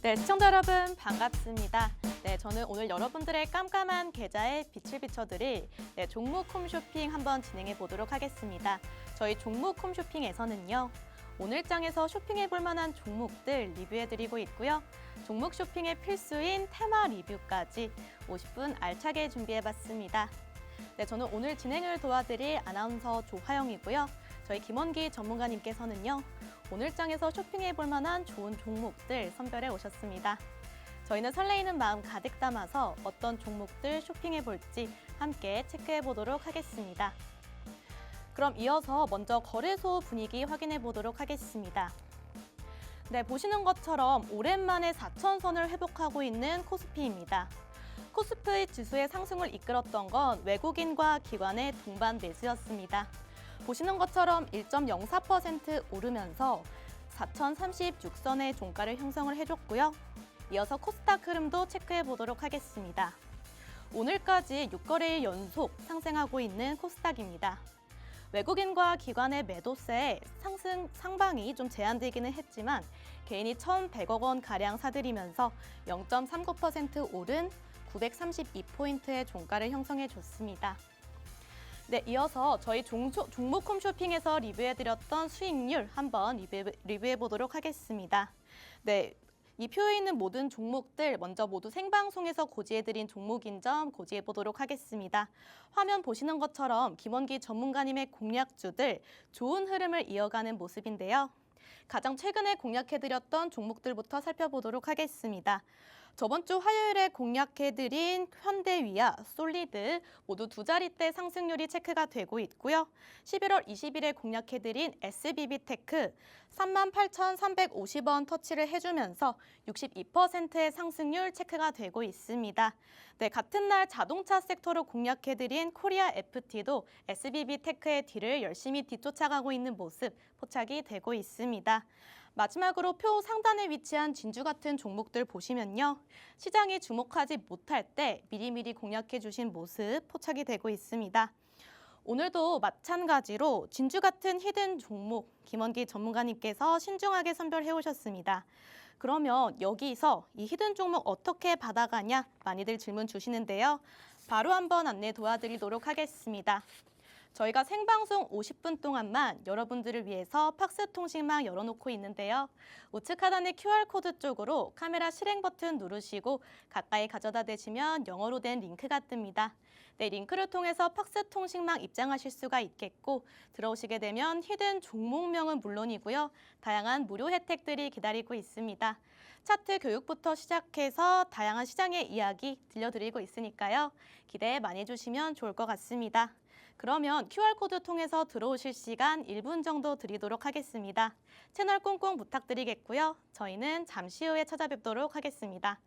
네, 시청자 여러분 반갑습니다. 네, 저는 오늘 여러분들의 깜깜한 계좌에 빛을 비춰드릴 종목 홈쇼핑 한번 진행해 보도록 하겠습니다. 저희 종목 홈쇼핑에서는요, 오늘장에서 쇼핑해 볼 만한 종목들 리뷰해드리고 있고요. 종목 쇼핑의 필수인 테마 리뷰까지 50분 알차게 준비해봤습니다. 네, 저는 오늘 진행을 도와드릴 아나운서 조화영이고요. 저희 김원기 전문가님께서는요, 오늘장에서 쇼핑해 볼 만한 좋은 종목들 선별해 오셨습니다. 저희는 설레이는 마음 가득 담아서 어떤 종목들 쇼핑해 볼지 함께 체크해 보도록 하겠습니다. 그럼 이어서 먼저 거래소 분위기 확인해 보도록 하겠습니다. 네, 보시는 것처럼 오랜만에 4천선을 회복하고 있는 코스피입니다. 코스피 지수의 상승을 이끌었던 건 외국인과 기관의 동반 매수였습니다. 보시는 것처럼 1.04% 오르면서 4,036선의 종가를 형성을 해줬고요. 이어서 코스닥 흐름도 체크해 보도록 하겠습니다. 오늘까지 6거래일 연속 상승하고 있는 코스닥입니다. 외국인과 기관의 매도세에 상방이 좀 제한되기는 했지만 개인이 1,100억 원가량 사들이면서 0.39% 오른 932포인트의 종가를 형성해 줬습니다. 네, 이어서 저희 종목 홈쇼핑에서 리뷰해드렸던 수익률 한번 리뷰해 보도록 하겠습니다. 네, 이 표에 있는 모든 종목들 먼저 모두 생방송에서 고지해드린 종목인 점 고지해 보도록 하겠습니다. 화면 보시는 것처럼 김원기 전문가님의 공략주들 좋은 흐름을 이어가는 모습인데요. 가장 최근에 공략해드렸던 종목들부터 살펴보도록 하겠습니다. 저번 주 화요일에 공략해드린 현대위아, 솔리드 모두 두 자릿대 상승률이 체크가 되고 있고요. 11월 20일에 공략해드린 SBB테크 38,350원 터치를 해주면서 62%의 상승률 체크가 되고 있습니다. 네, 같은 날 자동차 섹터로 공략해드린 코리아 FT도 SBB테크의 뒤를 열심히 뒤쫓아가고 있는 모습 포착이 되고 있습니다. 마지막으로 표 상단에 위치한 진주 같은 종목들 보시면요. 시장이 주목하지 못할 때 미리미리 공략해 주신 모습 포착이 되고 있습니다. 오늘도 마찬가지로 진주 같은 히든 종목 김원기 전문가님께서 신중하게 선별해 오셨습니다. 그러면 여기서 이 히든 종목 어떻게 받아가냐 많이들 질문 주시는데요. 바로 한번 안내 도와드리도록 하겠습니다. 저희가 생방송 50분 동안만 여러분들을 위해서 팍스 통신망 열어놓고 있는데요. 우측 하단의 QR코드 쪽으로 카메라 실행 버튼 누르시고 가까이 가져다 대시면 영어로 된 링크가 뜹니다. 네, 링크를 통해서 팍스 통신망 입장하실 수가 있겠고 들어오시게 되면 히든 종목명은 물론이고요. 다양한 무료 혜택들이 기다리고 있습니다. 차트 교육부터 시작해서 다양한 시장의 이야기 들려드리고 있으니까요. 기대 많이 해주시면 좋을 것 같습니다. 그러면 QR코드 통해서 들어오실 시간 1분 정도 드리도록 하겠습니다. 채널 꽁꽁 부탁드리겠고요. 저희는 잠시 후에 찾아뵙도록 하겠습니다.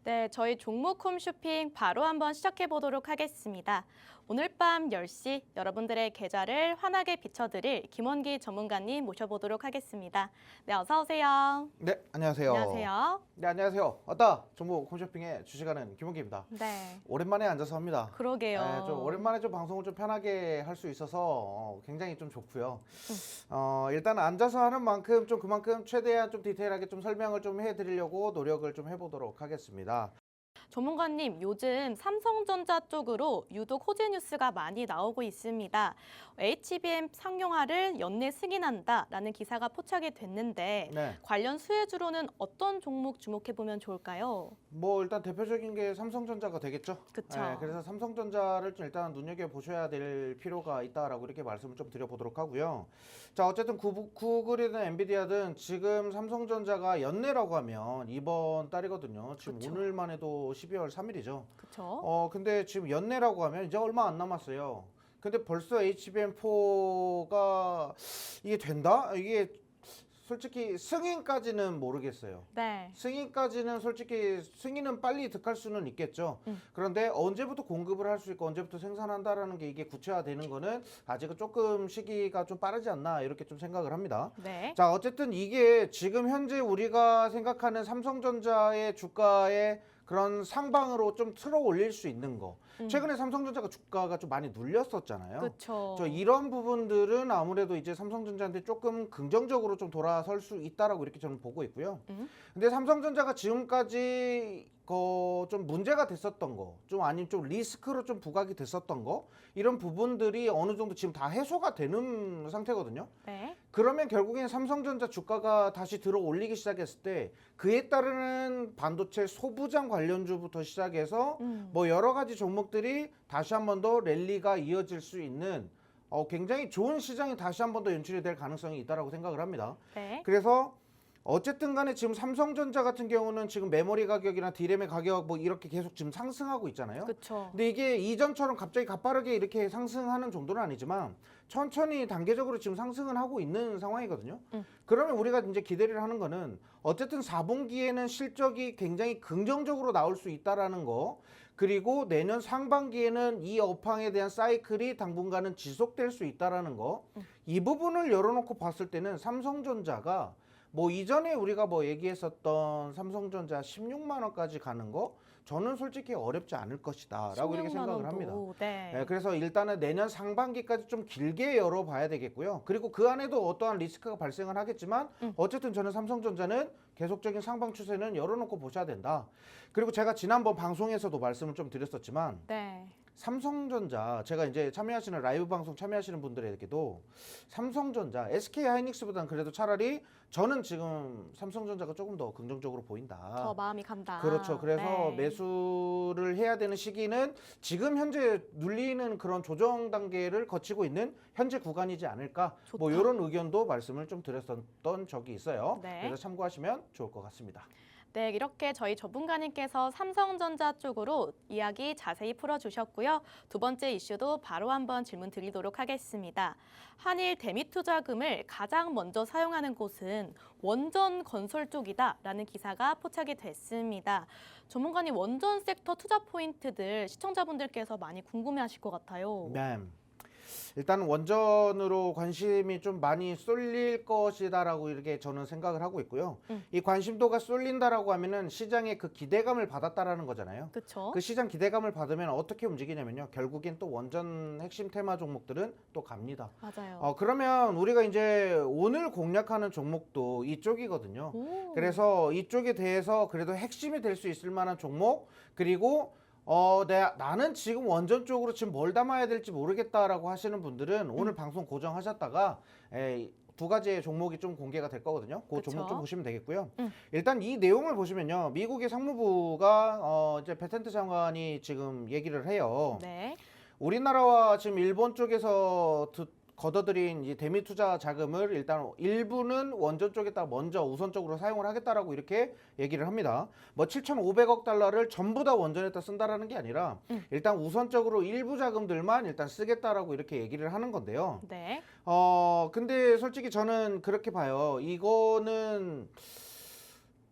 네, 저희 종목 홈쇼핑 바로 한번 시작해 보도록 하겠습니다. 오늘 밤 10시 여러분들의 계좌를 환하게 비춰드릴 김원기 전문가님 모셔보도록 하겠습니다. 네, 어서 오세요. 네, 안녕하세요. 안녕하세요. 네, 안녕하세요. 왔다. 정보 홈쇼핑의 주식하는 김원기입니다. 네, 오랜만에 앉아서 합니다. 그러게요. 네, 좀 오랜만에 좀 방송을 좀 편하게 할 수 있어서 굉장히 좀 좋고요. 일단 앉아서 하는 만큼 좀 그만큼 최대한 좀 디테일하게 좀 설명을 좀 해드리려고 노력을 좀 해보도록 하겠습니다. 전문가님, 요즘 삼성전자 쪽으로 유독 호재 뉴스가 많이 나오고 있습니다. HBM 상용화를 연내 승인한다라는 기사가 포착이 됐는데 네, 관련 수혜주로는 어떤 종목 주목해보면 좋을까요? 뭐 일단 대표적인 게 삼성전자가 되겠죠. 그쵸. 네, 그래서 삼성전자를 좀 일단 눈여겨 보셔야 될 필요가 있다라고 이렇게 말씀을 좀 드려보도록 하고요. 자, 어쨌든 구글이든 엔비디아든 지금 삼성전자가 연내라고 하면 이번 달이거든요. 지금 그쵸. 오늘만 해도 12월 3일이죠. 그렇죠. 근데 지금 연내라고 하면 이제 얼마 안 남았어요. 근데 벌써 HBM4가 이게 된다? 이게 솔직히 승인까지는 모르겠어요. 네. 승인까지는 솔직히 승인은 빨리 득할 수는 있겠죠. 그런데 언제부터 공급을 할 수 있고 언제부터 생산한다라는 게 이게 구체화되는 거는 아직은 조금 시기가 좀 빠르지 않나 이렇게 좀 생각을 합니다. 네. 자, 어쨌든 이게 지금 현재 우리가 생각하는 삼성전자의 주가의 그런 상방으로 좀 틀어 올릴 수 있는 거. 최근에 삼성전자가 주가가 좀 많이 눌렸었잖아요. 그렇죠. 저 이런 부분들은 아무래도 이제 삼성전자한테 조금 긍정적으로 좀 돌아설 수 있다라고 이렇게 저는 보고 있고요. 근데 삼성전자가 지금까지 좀 문제가 됐었던 거, 좀 아니면 좀 리스크로 좀 부각이 됐었던 거, 이런 부분들이 어느 정도 지금 다 해소가 되는 상태거든요. 네. 그러면 결국엔 삼성전자 주가가 다시 들어 올리기 시작했을 때 그에 따르는 반도체 소부장 관련주부터 시작해서 뭐 여러 가지 종목들이 다시 한 번 더 랠리가 이어질 수 있는 굉장히 좋은 시장이 다시 한 번 더 연출이 될 가능성이 있다라고 생각을 합니다. 네. 그래서 어쨌든 간에 지금 삼성전자 같은 경우는 지금 메모리 가격이나 디램의 가격 뭐 이렇게 계속 지금 상승하고 있잖아요. 그렇죠. 근데 이게 이전처럼 갑자기 가파르게 이렇게 상승하는 정도는 아니지만 천천히 단계적으로 지금 상승은 하고 있는 상황이거든요. 그러면 우리가 이제 기대를 하는 거는 어쨌든 4분기에는 실적이 굉장히 긍정적으로 나올 수 있다라는 거, 그리고 내년 상반기에는 이 업황에 대한 사이클이 당분간은 지속될 수 있다라는 거, 이 부분을 열어놓고 봤을 때는 삼성전자가 뭐 이전에 우리가 뭐 얘기했었던 삼성전자 16만 원까지 가는 거 저는 솔직히 어렵지 않을 것이다 라고 이렇게 16만 생각을 원도. 합니다. 네. 네, 그래서 일단은 내년 상반기까지 좀 길게 열어봐야 되겠고요. 그리고 그 안에도 어떠한 리스크가 발생을 하겠지만 어쨌든 저는 삼성전자는 계속적인 상방 추세는 열어놓고 보셔야 된다. 그리고 제가 지난번 방송에서도 말씀을 좀 드렸었지만 네. 삼성전자, 제가 이제 참여하시는 라이브 방송 참여하시는 분들에게도 삼성전자, SK하이닉스보다는 그래도 차라리 저는 지금 삼성전자가 조금 더 긍정적으로 보인다. 더 마음이 간다. 그렇죠. 그래서 네. 매수를 해야 되는 시기는 지금 현재 눌리는 그런 조정 단계를 거치고 있는 현재 구간이지 않을까. 뭐 좋다. 이런 의견도 말씀을 좀 드렸었던 적이 있어요. 네. 그래서 참고하시면 좋을 것 같습니다. 네, 이렇게 저희 전문가님께서 삼성전자 쪽으로 이야기 자세히 풀어주셨고요. 두 번째 이슈도 바로 한번 질문 드리도록 하겠습니다. 한일 대미투자금을 가장 먼저 사용하는 곳은 원전 건설 쪽이다라는 기사가 포착이 됐습니다. 전문가님, 원전 섹터 투자 포인트들 시청자분들께서 많이 궁금해하실 것 같아요. 네. 일단 원전으로 관심이 좀 많이 쏠릴 것이다라고 이렇게 저는 생각을 하고 있고요. 이 관심도가 쏠린다라고 하면은 시장의 그 기대감을 받았다라는 거잖아요. 그렇죠. 그 시장 기대감을 받으면 어떻게 움직이냐면요. 결국엔 또 원전 핵심 테마 종목들은 또 갑니다. 맞아요. 그러면 우리가 이제 오늘 공략하는 종목도 이쪽이거든요. 오. 그래서 이쪽에 대해서 그래도 핵심이 될 수 있을 만한 종목, 그리고 나는 지금 원전 쪽으로 지금 뭘 담아야 될지 모르겠다라고 하시는 분들은 오늘 방송 고정하셨다가 두 가지의 종목이 좀 공개가 될 거거든요. 그 그쵸. 종목 좀 보시면 되겠고요. 일단 이 내용을 보시면요. 미국의 상무부가 이제 베텐트 장관이 지금 얘기를 해요. 네. 우리나라와 지금 일본 쪽에서 걷어들인 이 대미 투자 자금을 일단 일부는 원전 쪽에다 먼저 우선적으로 사용을 하겠다라고 이렇게 얘기를 합니다. 뭐 7,500억 달러를 전부 다 원전에다 쓴다라는 게 아니라 일단 우선적으로 일부 자금들만 일단 쓰겠다라고 이렇게 얘기를 하는 건데요. 네. 근데 솔직히 저는 그렇게 봐요. 이거는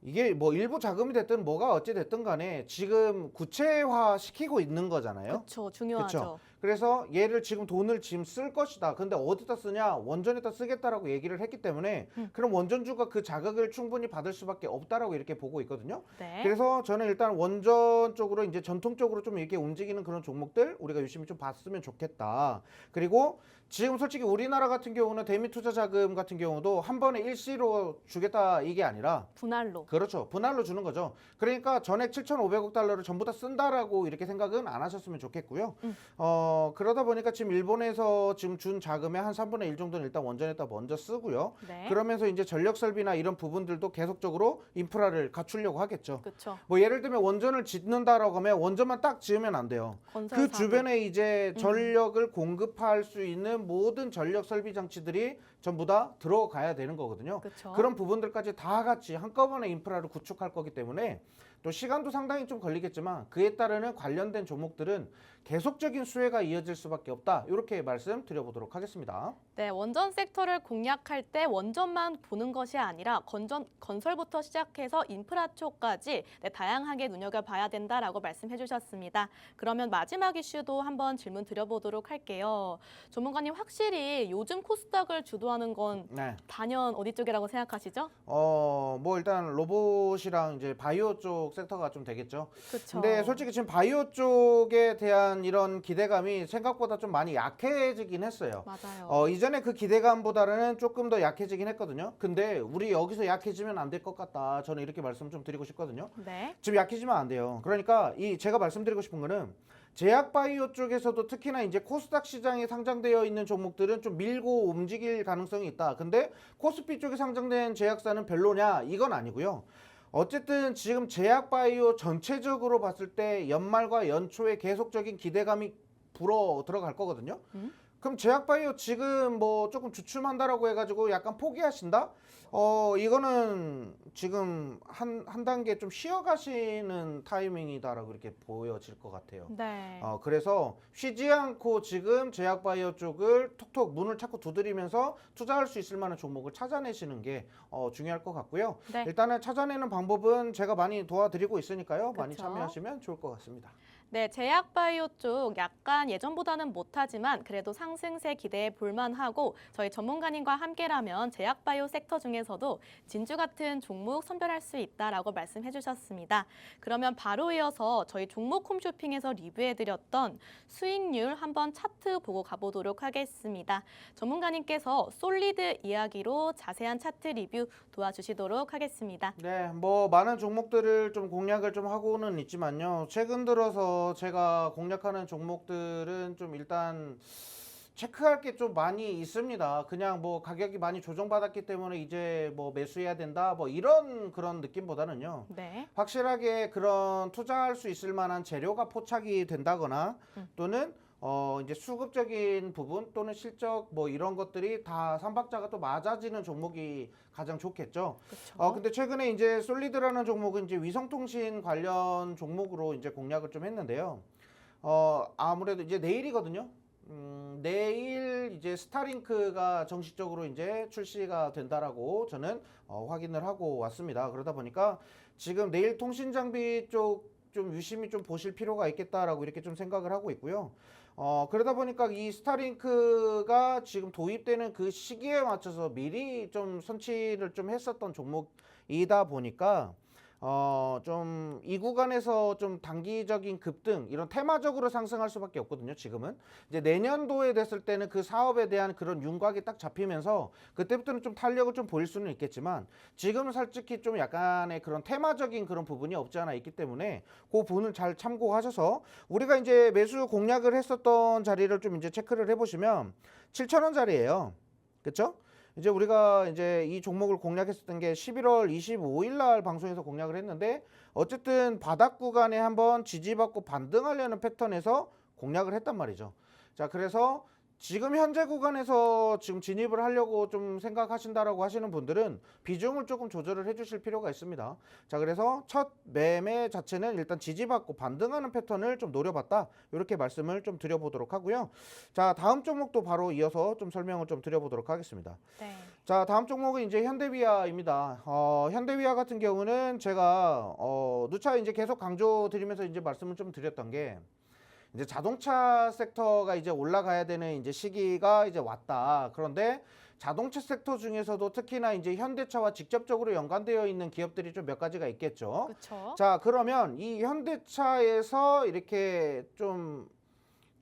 이게 뭐 일부 자금이 됐든 뭐가 어찌 됐든 간에 지금 구체화 시키고 있는 거잖아요. 그렇죠. 중요하죠. 그쵸? 그래서 얘를 지금 돈을 지금 쓸 것이다. 근데 어디다 쓰냐? 원전에다 쓰겠다라고 얘기를 했기 때문에 그럼 원전주가 그 자극을 충분히 받을 수밖에 없다라고 이렇게 보고 있거든요. 네. 그래서 저는 일단 원전 쪽으로 이제 전통적으로 좀 이렇게 움직이는 그런 종목들 우리가 유심히 좀 봤으면 좋겠다. 그리고 지금 솔직히 우리나라 같은 경우는 대미 투자 자금 같은 경우도 한 번에 일시로 주겠다 이게 아니라 분할로. 그렇죠. 분할로 주는 거죠. 그러니까 전액 7,500억 달러를 전부 다 쓴다라고 이렇게 생각은 안 하셨으면 좋겠고요. 그러다 보니까 지금 일본에서 지금 준 자금의 한 3분의 1 정도는 일단 원전에다 먼저 쓰고요. 네. 그러면서 이제 전력 설비나 이런 부분들도 계속적으로 인프라를 갖추려고 하겠죠. 그렇죠. 뭐 예를 들면 원전을 짓는다라고 하면 원전만 딱 지으면 안 돼요. 건설 그 사업. 주변에 이제 전력을 공급할 수 있는 모든 전력 설비 장치들이 전부 다 들어가야 되는 거거든요. 그쵸. 그런 부분들까지 다 같이 한꺼번에 인프라를 구축할 거기 때문에 또 시간도 상당히 좀 걸리겠지만 그에 따르는 관련된 종목들은 계속적인 수혜가 이어질 수밖에 없다. 이렇게 말씀드려보도록 하겠습니다. 네, 원전 섹터를 공략할 때 원전만 보는 것이 아니라 건설부터 시작해서 인프라 쪽까지 다양하게 눈여겨봐야 된다라고 말씀해 주셨습니다. 그러면 마지막 이슈도 한번 질문 드려보도록 할게요. 전문가님, 확실히 요즘 코스닥을 주도하는 건 네. 단연 어디 쪽이라고 생각하시죠? 뭐 일단 로봇이랑 이제 바이오 쪽 섹터가 좀 되겠죠. 그렇죠. 근데 솔직히 지금 바이오 쪽에 대한 이런 기대감이 생각보다 좀 많이 약해지긴 했어요. 맞아요. 이전에 그 기대감보다는 조금 더 약해지긴 했거든요. 근데 우리 여기서 약해지면 안 될 것 같다. 저는 이렇게 말씀 좀 드리고 싶거든요. 네. 지금 약해지면 안 돼요. 그러니까 제가 말씀드리고 싶은 거는 제약 바이오 쪽에서도 특히나 이제 코스닥 시장에 상장되어 있는 종목들은 좀 밀고 움직일 가능성이 있다. 근데 코스피 쪽에 상장된 제약사는 별로냐? 이건 아니고요. 어쨌든 지금 제약 바이오 전체적으로 봤을 때 연말과 연초에 계속적인 기대감이 불어 들어갈 거거든요. 그럼 제약 바이오 지금 뭐 조금 주춤한다라고 해가지고 약간 포기하신다? 이거는 지금 한 단계 좀 쉬어가시는 타이밍이다라고 이렇게 보여질 것 같아요. 네. 그래서 쉬지 않고 지금 제약 바이오 쪽을 톡톡 문을 자꾸 두드리면서 투자할 수 있을 만한 종목을 찾아내시는 게 중요할 것 같고요. 네. 일단은 찾아내는 방법은 제가 많이 도와드리고 있으니까요. 많이 그쵸. 참여하시면 좋을 것 같습니다. 네, 제약바이오 쪽 약간 예전보다는 못하지만 그래도 상승세 기대해 볼만하고 저희 전문가님과 함께라면 제약바이오 섹터 중에서도 진주 같은 종목 선별할 수 있다라고 말씀해 주셨습니다. 그러면 바로 이어서 저희 종목 홈쇼핑에서 리뷰해드렸던 수익률 한번 차트 보고 가보도록 하겠습니다. 전문가님께서 솔리드 이야기로 자세한 차트 리뷰 도와주시도록 하겠습니다. 네, 뭐 많은 종목들을 좀 공략을 좀 하고는 있지만요. 최근 들어서 제가 공략하는 종목들은 좀 일단 체크할 게 좀 많이 있습니다. 그냥 뭐 가격이 많이 조정받았기 때문에 이제 뭐 매수해야 된다 뭐 이런 그런 느낌보다는요. 네. 확실하게 그런 투자할 수 있을 만한 재료가 포착이 된다거나 또는 이제 수급적인 부분 또는 실적 뭐 이런 것들이 다 삼박자가 또 맞아지는 종목이 가장 좋겠죠. 그렇죠. 근데 최근에 이제 솔리드라는 종목은 이제 위성통신 관련 종목으로 이제 공략을 좀 했는데요. 아무래도 이제 내일이거든요. 내일 이제 스타링크가 정식적으로 이제 출시가 된다라고 저는 확인을 하고 왔습니다. 그러다 보니까 지금 내일 통신 장비 쪽 좀 유심히 좀 보실 필요가 있겠다라고 이렇게 좀 생각을 하고 있고요. 그러다 보니까 이 스타링크가 지금 도입되는 그 시기에 맞춰서 미리 좀 선취를 좀 했었던 종목이다 보니까 좀 이 구간에서 좀 단기적인 급등 이런 테마적으로 상승할 수밖에 없거든요. 지금은 이제 내년도에 됐을 때는 그 사업에 대한 그런 윤곽이 딱 잡히면서 그때부터는 좀 탄력을 좀 보일 수는 있겠지만 지금은 솔직히 좀 약간의 그런 테마적인 그런 부분이 없지 않아 있기 때문에 그 부분을 잘 참고하셔서 우리가 이제 매수 공략을 했었던 자리를 좀 이제 체크를 해보시면 7,000원짜리예요. 그렇죠? 이제 우리가 이제 이 종목을 공략했었던 게 11월 25일 날 방송에서 공략을 했는데 어쨌든 바닥 구간에 한번 지지받고 반등하려는 패턴에서 공략을 했단 말이죠. 자, 그래서 지금 현재 구간에서 지금 진입을 하려고 좀 생각하신다라고 하시는 분들은 비중을 조금 조절을 해주실 필요가 있습니다. 자, 그래서 첫 매매 자체는 일단 지지받고 반등하는 패턴을 좀 노려봤다. 이렇게 말씀을 좀 드려보도록 하고요. 자, 다음 종목도 바로 이어서 좀 설명을 좀 드려보도록 하겠습니다. 네. 자, 다음 종목은 이제 현대위아입니다. 현대위아 같은 경우는 제가 누차 이제 계속 강조드리면서 이제 말씀을 좀 드렸던 게 이제 자동차 섹터가 이제 올라가야 되는 이제 시기가 이제 왔다. 그런데 자동차 섹터 중에서도 특히나 이제 현대차와 직접적으로 연관되어 있는 기업들이 좀 몇 가지가 있겠죠. 그렇죠. 자, 그러면 이 현대차에서 이렇게 좀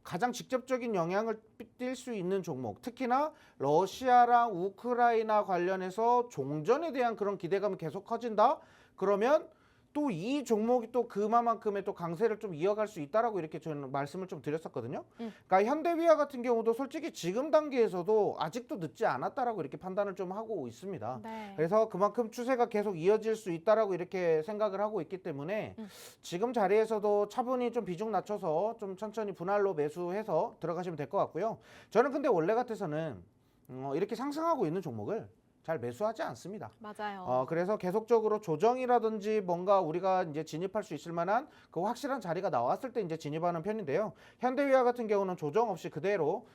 가장 직접적인 영향을 띌 수 있는 종목, 특히나 러시아랑 우크라이나 관련해서 종전에 대한 그런 기대감이 계속 커진다. 그러면 또 이 종목이 또 그만큼의 또 강세를 좀 이어갈 수 있다라고 이렇게 저는 말씀을 좀 드렸었거든요. 그러니까 현대위아 같은 경우도 솔직히 지금 단계에서도 아직도 늦지 않았다라고 이렇게 판단을 좀 하고 있습니다. 네. 그래서 그만큼 추세가 계속 이어질 수 있다라고 이렇게 생각을 하고 있기 때문에 지금 자리에서도 차분히 좀 비중 낮춰서 좀 천천히 분할로 매수해서 들어가시면 될 것 같고요. 저는 근데 원래 같아서는 이렇게 상승하고 있는 종목을 잘 매수하지 않습니다. 맞아요. 그래서 계속적으로 조정이라든지 뭔가 우리가 이제 진입할 수 있을 만한 그 확실한 자리가 나왔을 때 이제 진입하는 편인데요. 현대위아 같은 경우는 조정 없이 그대로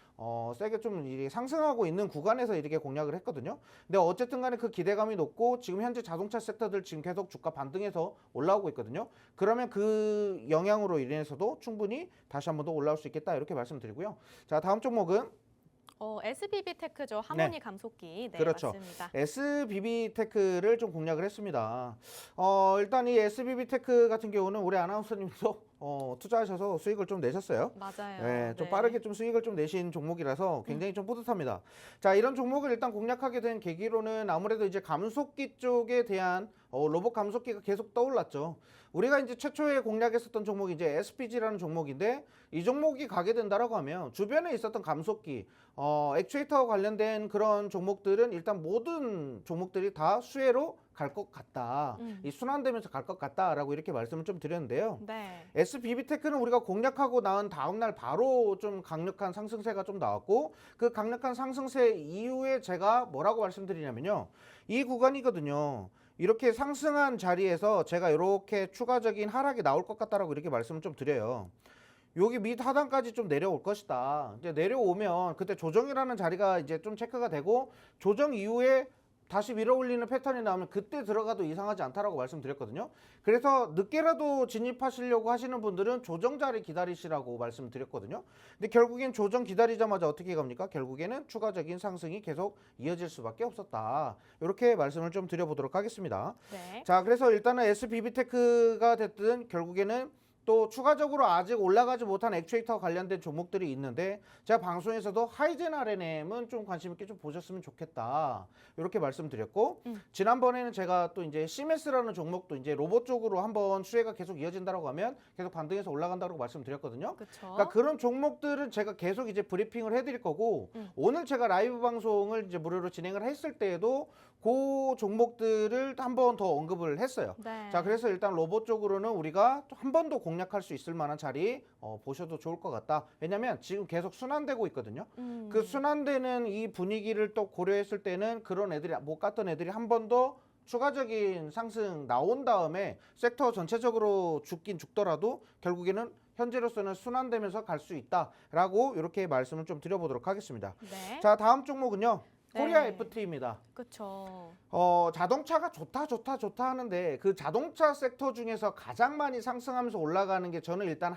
세게 좀 이렇게 상승하고 있는 구간에서 이렇게 공략을 했거든요. 근데 어쨌든 간에 그 기대감이 높고 지금 현재 자동차 섹터들 지금 계속 주가 반등해서 올라오고 있거든요. 그러면 그 영향으로 인해서도 충분히 다시 한번 더 올라올 수 있겠다 이렇게 말씀드리고요. 자, 다음 종목은 SBB테크죠. 하모니 감속기. 네, 그렇죠. 맞습니다. SBB테크를 좀 공략을 했습니다. 일단 이 SBB테크 같은 경우는 우리 아나운서님도 투자하셔서 수익을 좀 내셨어요. 맞아요. 네, 좀 네. 빠르게 좀 수익을 좀 내신 종목이라서 굉장히 좀 뿌듯합니다. 자, 이런 종목을 일단 공략하게 된 계기로는 아무래도 이제 감속기 쪽에 대한 로봇 감속기가 계속 떠올랐죠. 우리가 이제 최초에 공략했었던 종목이 이제 SPG라는 종목인데 이 종목이 가게 된다라고 하면 주변에 있었던 감속기, 액추에이터와 관련된 그런 종목들은 일단 모든 종목들이 다 수혜로 갈 것 같다. 이 순환되면서 갈 것 같다라고 이렇게 말씀을 좀 드렸는데요. 네. SBB테크는 우리가 공략하고 나온 다음 날 바로 좀 강력한 상승세가 좀 나왔고 그 강력한 상승세 이후에 제가 뭐라고 말씀드리냐면요. 이 구간이거든요. 이렇게 상승한 자리에서 제가 이렇게 추가적인 하락이 나올 것 같다라고 이렇게 말씀을 좀 드려요. 여기 밑 하단까지 좀 내려올 것이다. 이제 내려오면 그때 조정이라는 자리가 이제 좀 체크가 되고 조정 이후에 다시 밀어 올리는 패턴이 나오면 그때 들어가도 이상하지 않다라고 말씀드렸거든요. 그래서 늦게라도 진입하시려고 하시는 분들은 조정 자리 기다리시라고 말씀드렸거든요. 근데 결국엔 조정 기다리자마자 어떻게 갑니까? 결국에는 추가적인 상승이 계속 이어질 수밖에 없었다. 이렇게 말씀을 좀 드려보도록 하겠습니다. 네. 자, 그래서 일단은 SBB테크가 됐든 결국에는 또 추가적으로 아직 올라가지 못한 액추에이터와 관련된 종목들이 있는데 제가 방송에서도 하이젠 RNM은 좀 관심 있게 좀 보셨으면 좋겠다 이렇게 말씀드렸고 지난번에는 제가 또 이제 CMS라는 종목도 이제 로봇 쪽으로 한번 수혜가 계속 이어진다라고 하면 계속 반등해서 올라간다고 말씀드렸거든요. 그렇죠. 그러니까 그런 종목들은 제가 계속 이제 브리핑을 해드릴 거고 오늘 제가 라이브 방송을 이제 무료로 진행을 했을 때에도 그 종목들을 한 번 더 언급을 했어요. 네. 자, 그래서 일단 로봇 쪽으로는 우리가 한 번 더 공략할 수 있을 만한 자리 보셔도 좋을 것 같다. 왜냐면 지금 계속 순환되고 있거든요. 그 순환되는 이 분위기를 또 고려했을 때는 그런 애들이 못 갔던 애들이 한 번 더 추가적인 상승 나온 다음에 섹터 전체적으로 죽긴 죽더라도 결국에는 현재로서는 순환되면서 갈 수 있다라고 이렇게 말씀을 좀 드려보도록 하겠습니다. 네. 자, 다음 종목은요. 코리아 네. FT입니다. 그렇죠. 자동차가 좋다 하는데 그 자동차 섹터 중에서 가장 많이 상승하면서 올라가는 게 저는 일단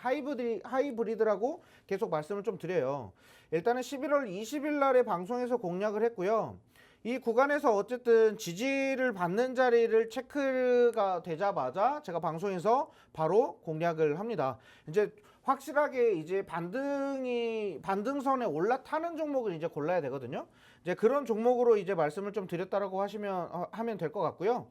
하이브리드라고 계속 말씀을 좀 드려요. 일단은 11월 20일 날에 방송에서 공략을 했고요. 이 구간에서 어쨌든 지지를 받는 자리를 체크가 되자마자 제가 방송에서 바로 공략을 합니다. 이제 확실하게 이제 반등선에 올라타는 종목을 이제 골라야 되거든요. 이제 그런 종목으로 이제 말씀을 좀 드렸다라고 하면 될 것 같고요.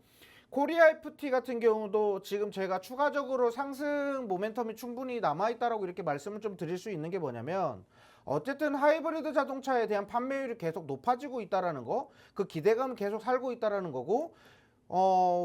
코리아 FT 같은 경우도 지금 제가 추가적으로 상승 모멘텀이 충분히 남아있다라고 이렇게 말씀을 좀 드릴 수 있는 게 뭐냐면 어쨌든 하이브리드 자동차에 대한 판매율이 계속 높아지고 있다라는 거, 그 기대감은 계속 살고 있다라는 거고,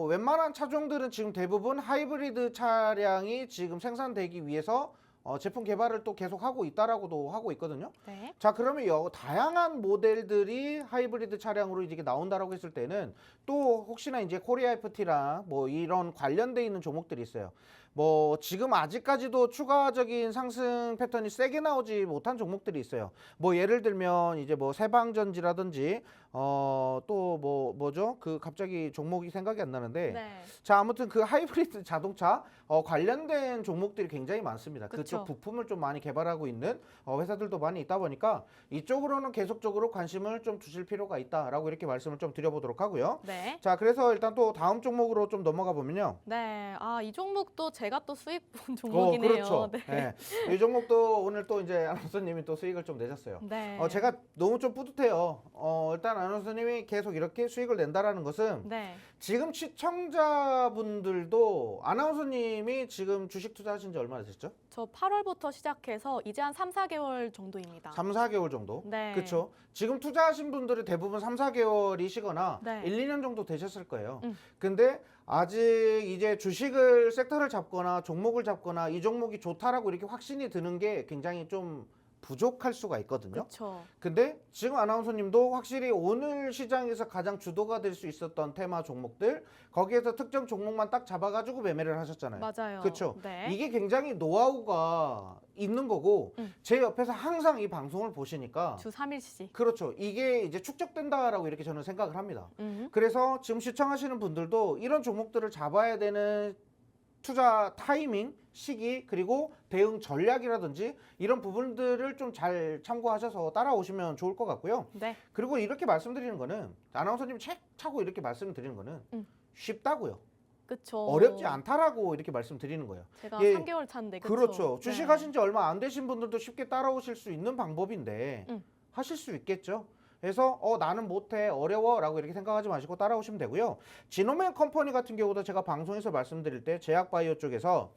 웬만한 차종들은 지금 대부분 하이브리드 차량이 지금 생산되기 위해서 제품 개발을 또 계속 하고 있다라고도 하고 있거든요. 네. 자, 그러면 다양한 모델들이 하이브리드 차량으로 이제 나온다라고 했을 때는 또 혹시나 이제 코리아 FT랑 뭐 이런 관련돼 있는 종목들이 있어요. 뭐 지금 아직까지도 추가적인 상승 패턴이 세게 나오지 못한 종목들이 있어요. 뭐 예를 들면 이제 뭐 세방전지라든지 또 뭐죠? 그 갑자기 종목이 생각이 안 나는데. 네. 자, 아무튼 그 하이브리드 자동차 관련된 종목들이 굉장히 많습니다. 그쵸. 그쪽 부품을 좀 많이 개발하고 있는 회사들도 많이 있다 보니까 이쪽으로는 계속적으로 관심을 좀 두실 필요가 있다라고 이렇게 말씀을 좀 드려보도록 하고요. 네. 자, 그래서 일단 또 다음 종목으로 좀 넘어가 보면요. 네. 이 종목도 제가 또 수익 본 종목이네요. 그렇죠. 네. 이 종목도 오늘 또 이제 아나운서님이 또 수익을 좀 내셨어요. 네. 제가 너무 좀 뿌듯해요. 일단 아나운서님이 계속 이렇게 수익을 낸다라는 것은 네. 지금 시청자분들도 아나운서님이 지금 주식 투자하신 지 얼마나 됐죠? 저 8월부터 시작해서 이제 한 3, 4개월 정도입니다. 3, 4개월 정도? 네. 그렇죠. 지금 투자하신 분들이 대부분 3, 4개월이시거나 네. 1, 2년 정도 되셨을 거예요. 음. 근데 아직 이제 주식을 섹터를 잡거나 종목을 잡거나 이 종목이 좋다라고 이렇게 확신이 드는 게 굉장히 좀 부족할 수가 있거든요. 그렇죠. 근데 지금 아나운서님도 확실히 오늘 시장에서 가장 주도가 될 수 있었던 테마 종목들 거기에서 특정 종목만 딱 잡아가지고 매매를 하셨잖아요. 맞아요. 그렇죠. 네. 이게 굉장히 노하우가 있는 거고 제 옆에서 항상 이 방송을 보시니까 주 3일씩. 그렇죠. 이게 이제 축적된다라고 이렇게 저는 생각을 합니다. 음. 그래서 지금 시청하시는 분들도 이런 종목들을 잡아야 되는 투자 타이밍, 시기, 그리고 대응 전략이라든지 이런 부분들을 좀 잘 참고하셔서 따라오시면 좋을 것 같고요. 네. 그리고 이렇게 말씀드리는 거는 아나운서님 책 차고 이렇게 말씀드리는 거는 쉽다고요. 그렇죠. 어렵지 않다라고 이렇게 말씀드리는 거예요. 제가 예, 3개월 차인데 그렇죠. 네. 주식하신 지 얼마 안 되신 분들도 쉽게 따라오실 수 있는 방법인데 하실 수 있겠죠. 그래서 나는 못해 어려워라고 이렇게 생각하지 마시고 따라오시면 되고요. 지노맨 컴퍼니 같은 경우도 제가 방송에서 말씀드릴 때 제약바이오 쪽에서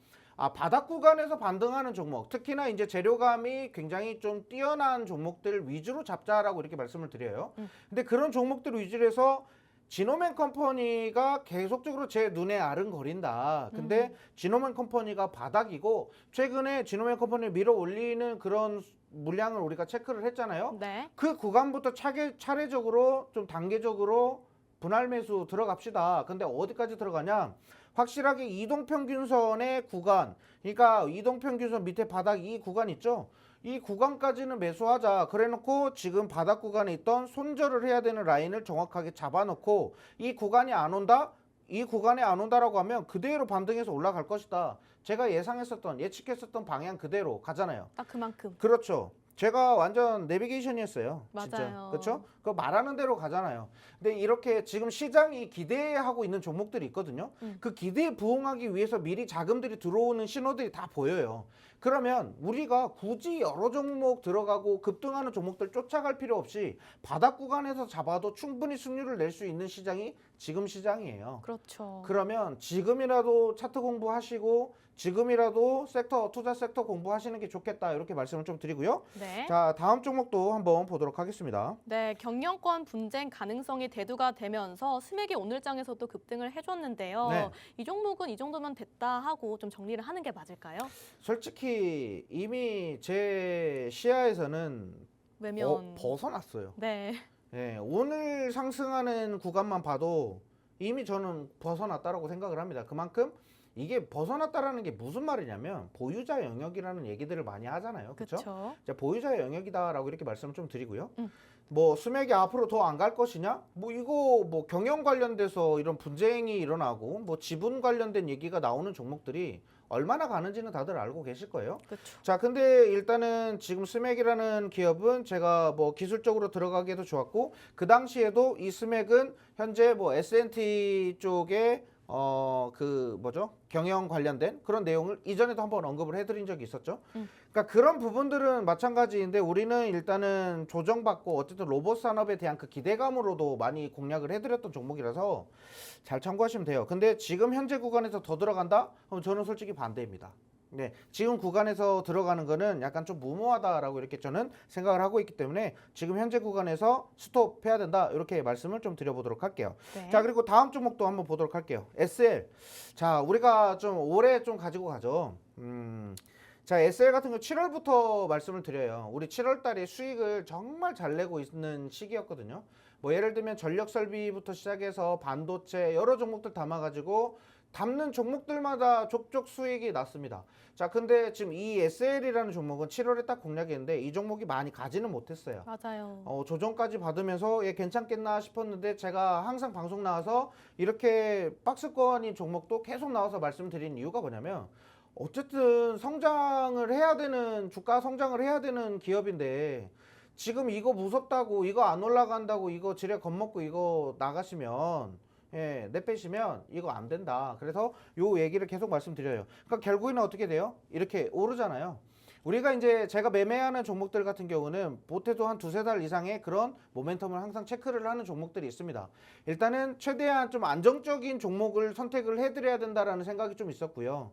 바닥 구간에서 반등하는 종목, 특히나 이제 재료감이 굉장히 좀 뛰어난 종목들 위주로 잡자라고 이렇게 말씀을 드려요. 근데 그런 종목들 위주로 해서 지노맨 컴퍼니가 계속적으로 제 눈에 아른거린다. 근데 지노맨 컴퍼니가 바닥이고 최근에 지노맨 컴퍼니를 밀어 올리는 그런 물량을 우리가 체크를 했잖아요. 네. 그 구간부터 차례적으로 좀 단계적으로 분할 매수 들어갑시다. 근데 어디까지 들어가냐? 확실하게 이동평균선의 구간, 그러니까 이동평균선 밑에 바닥 이 구간 있죠? 이 구간까지는 매수하자. 그래놓고 지금 바닥 구간에 있던 손절을 해야 되는 라인을 정확하게 잡아놓고 이 구간이 안 온다? 이 구간에 안 온다라고 하면 그대로 반등해서 올라갈 것이다. 제가 예측했었던 방향 그대로 가잖아요. 딱 그만큼. 그렇죠. 제가 완전 내비게이션이었어요. 진짜. 맞아요. 그렇죠? 그 말하는 대로 가잖아요. 근데 이렇게 지금 시장이 기대하고 있는 종목들이 있거든요. 그 기대에 부응하기 위해서 미리 자금들이 들어오는 신호들이 다 보여요. 그러면 우리가 굳이 여러 종목 들어가고 급등하는 종목들 쫓아갈 필요 없이 바닥 구간에서 잡아도 충분히 승률을 낼 수 있는 시장이 지금 시장이에요. 그렇죠. 그러면 지금이라도 차트 공부하시고 지금이라도 투자 섹터 공부하시는 게 좋겠다 이렇게 말씀을 좀 드리고요. 네. 자, 다음 종목도 한번 보도록 하겠습니다. 네, 경영권 분쟁 가능성이 대두가 되면서 스맥이 오늘장에서도 급등을 해줬는데요. 네. 이 종목은 이 정도면 됐다 하고 좀 정리를 하는 게 맞을까요? 솔직히 이미 제 시야에서는 외면. 벗어났어요. 네. 네, 오늘 상승하는 구간만 봐도 이미 저는 벗어났다라고 생각을 합니다. 그만큼 이게 벗어났다라는 게 무슨 말이냐면 보유자 영역이라는 얘기들을 많이 하잖아요. 그렇죠? 그렇죠. 보유자 영역이다라고 이렇게 말씀을 좀 드리고요. 뭐 스맥이 앞으로 더 안 갈 것이냐? 뭐 이거 뭐 경영 관련돼서 이런 분쟁이 일어나고 뭐 지분 관련된 얘기가 나오는 종목들이 얼마나 가는지는 다들 알고 계실 거예요. 그렇죠. 자, 근데 일단은 지금 스맥이라는 기업은 제가 뭐 기술적으로 들어가기에도 좋았고 그 당시에도 이 스맥은 현재 뭐 S&T 쪽에 그 뭐죠? 경영 관련된 그런 내용을 이전에도 한번 언급을 해드린 적이 있었죠. 그러니까 그런 부분들은 마찬가지인데 우리는 일단은 조정받고 어쨌든 로봇 산업에 대한 그 기대감으로도 많이 공략을 해드렸던 종목이라서 잘 참고하시면 돼요. 근데 지금 현재 구간에서 더 들어간다? 그럼 저는 솔직히 반대입니다. 네, 지금 구간에서 들어가는 거는 약간 좀 무모하다라고 이렇게 저는 생각을 하고 있기 때문에 지금 현재 구간에서 스톱해야 된다 이렇게 말씀을 좀 드려보도록 할게요. 네. 자, 그리고 다음 종목도 한번 보도록 할게요. SL. 자, 우리가 좀 오래 좀 가지고 가죠. 자, SL 같은 경우 7월부터 말씀을 드려요. 우리 7월 달에 수익을 정말 잘 내고 있는 시기였거든요. 뭐 예를 들면 전력 설비부터 시작해서 반도체 여러 종목들 담아가지고 담는 종목들마다 족족 수익이 났습니다. 자, 근데 지금 이 SL이라는 종목은 7월에 딱 공략했는데 이 종목이 많이 가지는 못했어요. 맞아요. 조정까지 받으면서 괜찮겠나 싶었는데 제가 항상 방송 나와서 이렇게 박스권인 종목도 계속 나와서 말씀드린 이유가 뭐냐면 어쨌든 성장을 해야 되는 주가 성장을 해야 되는 기업인데 지금 이거 무섭다고 이거 안 올라간다고 이거 지뢰 겁먹고 이거 나가시면 내빼시면 이거 안 된다. 그래서 요 얘기를 계속 말씀드려요. 그러니까 결국에는 어떻게 돼요? 이렇게 오르잖아요. 우리가 이제 제가 매매하는 종목들 같은 경우는 보태도 한 두세 달 이상의 그런 모멘텀을 항상 체크를 하는 종목들이 있습니다. 일단은 최대한 좀 안정적인 종목을 선택을 해드려야 된다라는 생각이 좀 있었고요.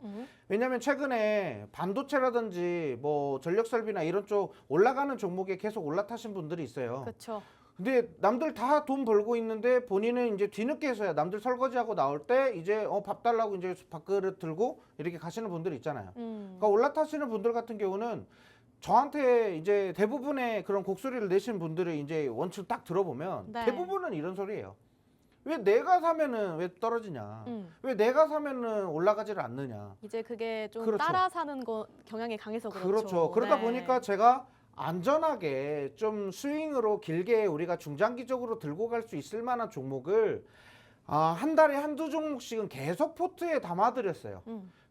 왜냐하면 최근에 반도체라든지 뭐 전력설비나 이런 쪽 올라가는 종목에 계속 올라타신 분들이 있어요. 그렇죠. 근데 남들 다 돈 벌고 있는데 본인은 이제 뒤늦게서야 남들 설거지하고 나올 때 이제 밥 달라고 이제 밥그릇 들고 이렇게 가시는 분들이 있잖아요. 그러니까 올라타시는 분들 같은 경우는 저한테 이제 대부분의 그런 곡소리를 내신 분들을 이제 원칙 딱 들어보면 네. 대부분은 이런 소리예요. 왜 내가 사면은 왜 떨어지냐? 왜 내가 사면은 올라가지를 않느냐? 이제 그게 좀 그렇죠. 따라 사는 거 경향이 강해서 그렇죠. 그렇죠. 그러다 네. 보니까 제가 안전하게 좀 스윙으로 길게 우리가 중장기적으로 들고 갈 수 있을 만한 종목을 한 달에 한두 종목씩은 계속 포트에 담아드렸어요.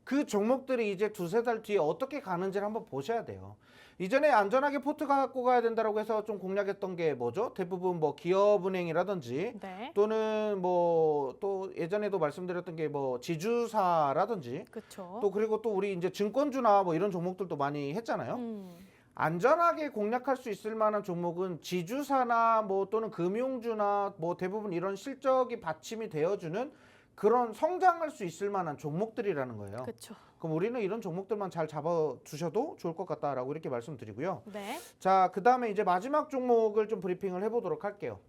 그 종목들이 이제 두세 달 뒤에 어떻게 가는지를 한번 보셔야 돼요. 이전에 안전하게 포트 갖고 가야 된다고 해서 좀 공략했던 게 뭐죠? 대부분 뭐 기업은행이라든지 네. 또는 뭐 또 예전에도 말씀드렸던 게 뭐 지주사라든지 그렇죠. 또 그리고 또 우리 이제 증권주나 뭐 이런 종목들도 많이 했잖아요. 안전하게 공략할 수 있을 만한 종목은 지주사나 뭐 또는 금융주나 뭐 대부분 이런 실적이 받침이 되어주는 그런 성장할 수 있을 만한 종목들이라는 거예요. 그렇죠. 그럼 우리는 이런 종목들만 잘 잡아주셔도 좋을 것 같다라고 이렇게 말씀드리고요. 네. 자, 그 다음에 이제 마지막 종목을 좀 브리핑을 해보도록 할게요.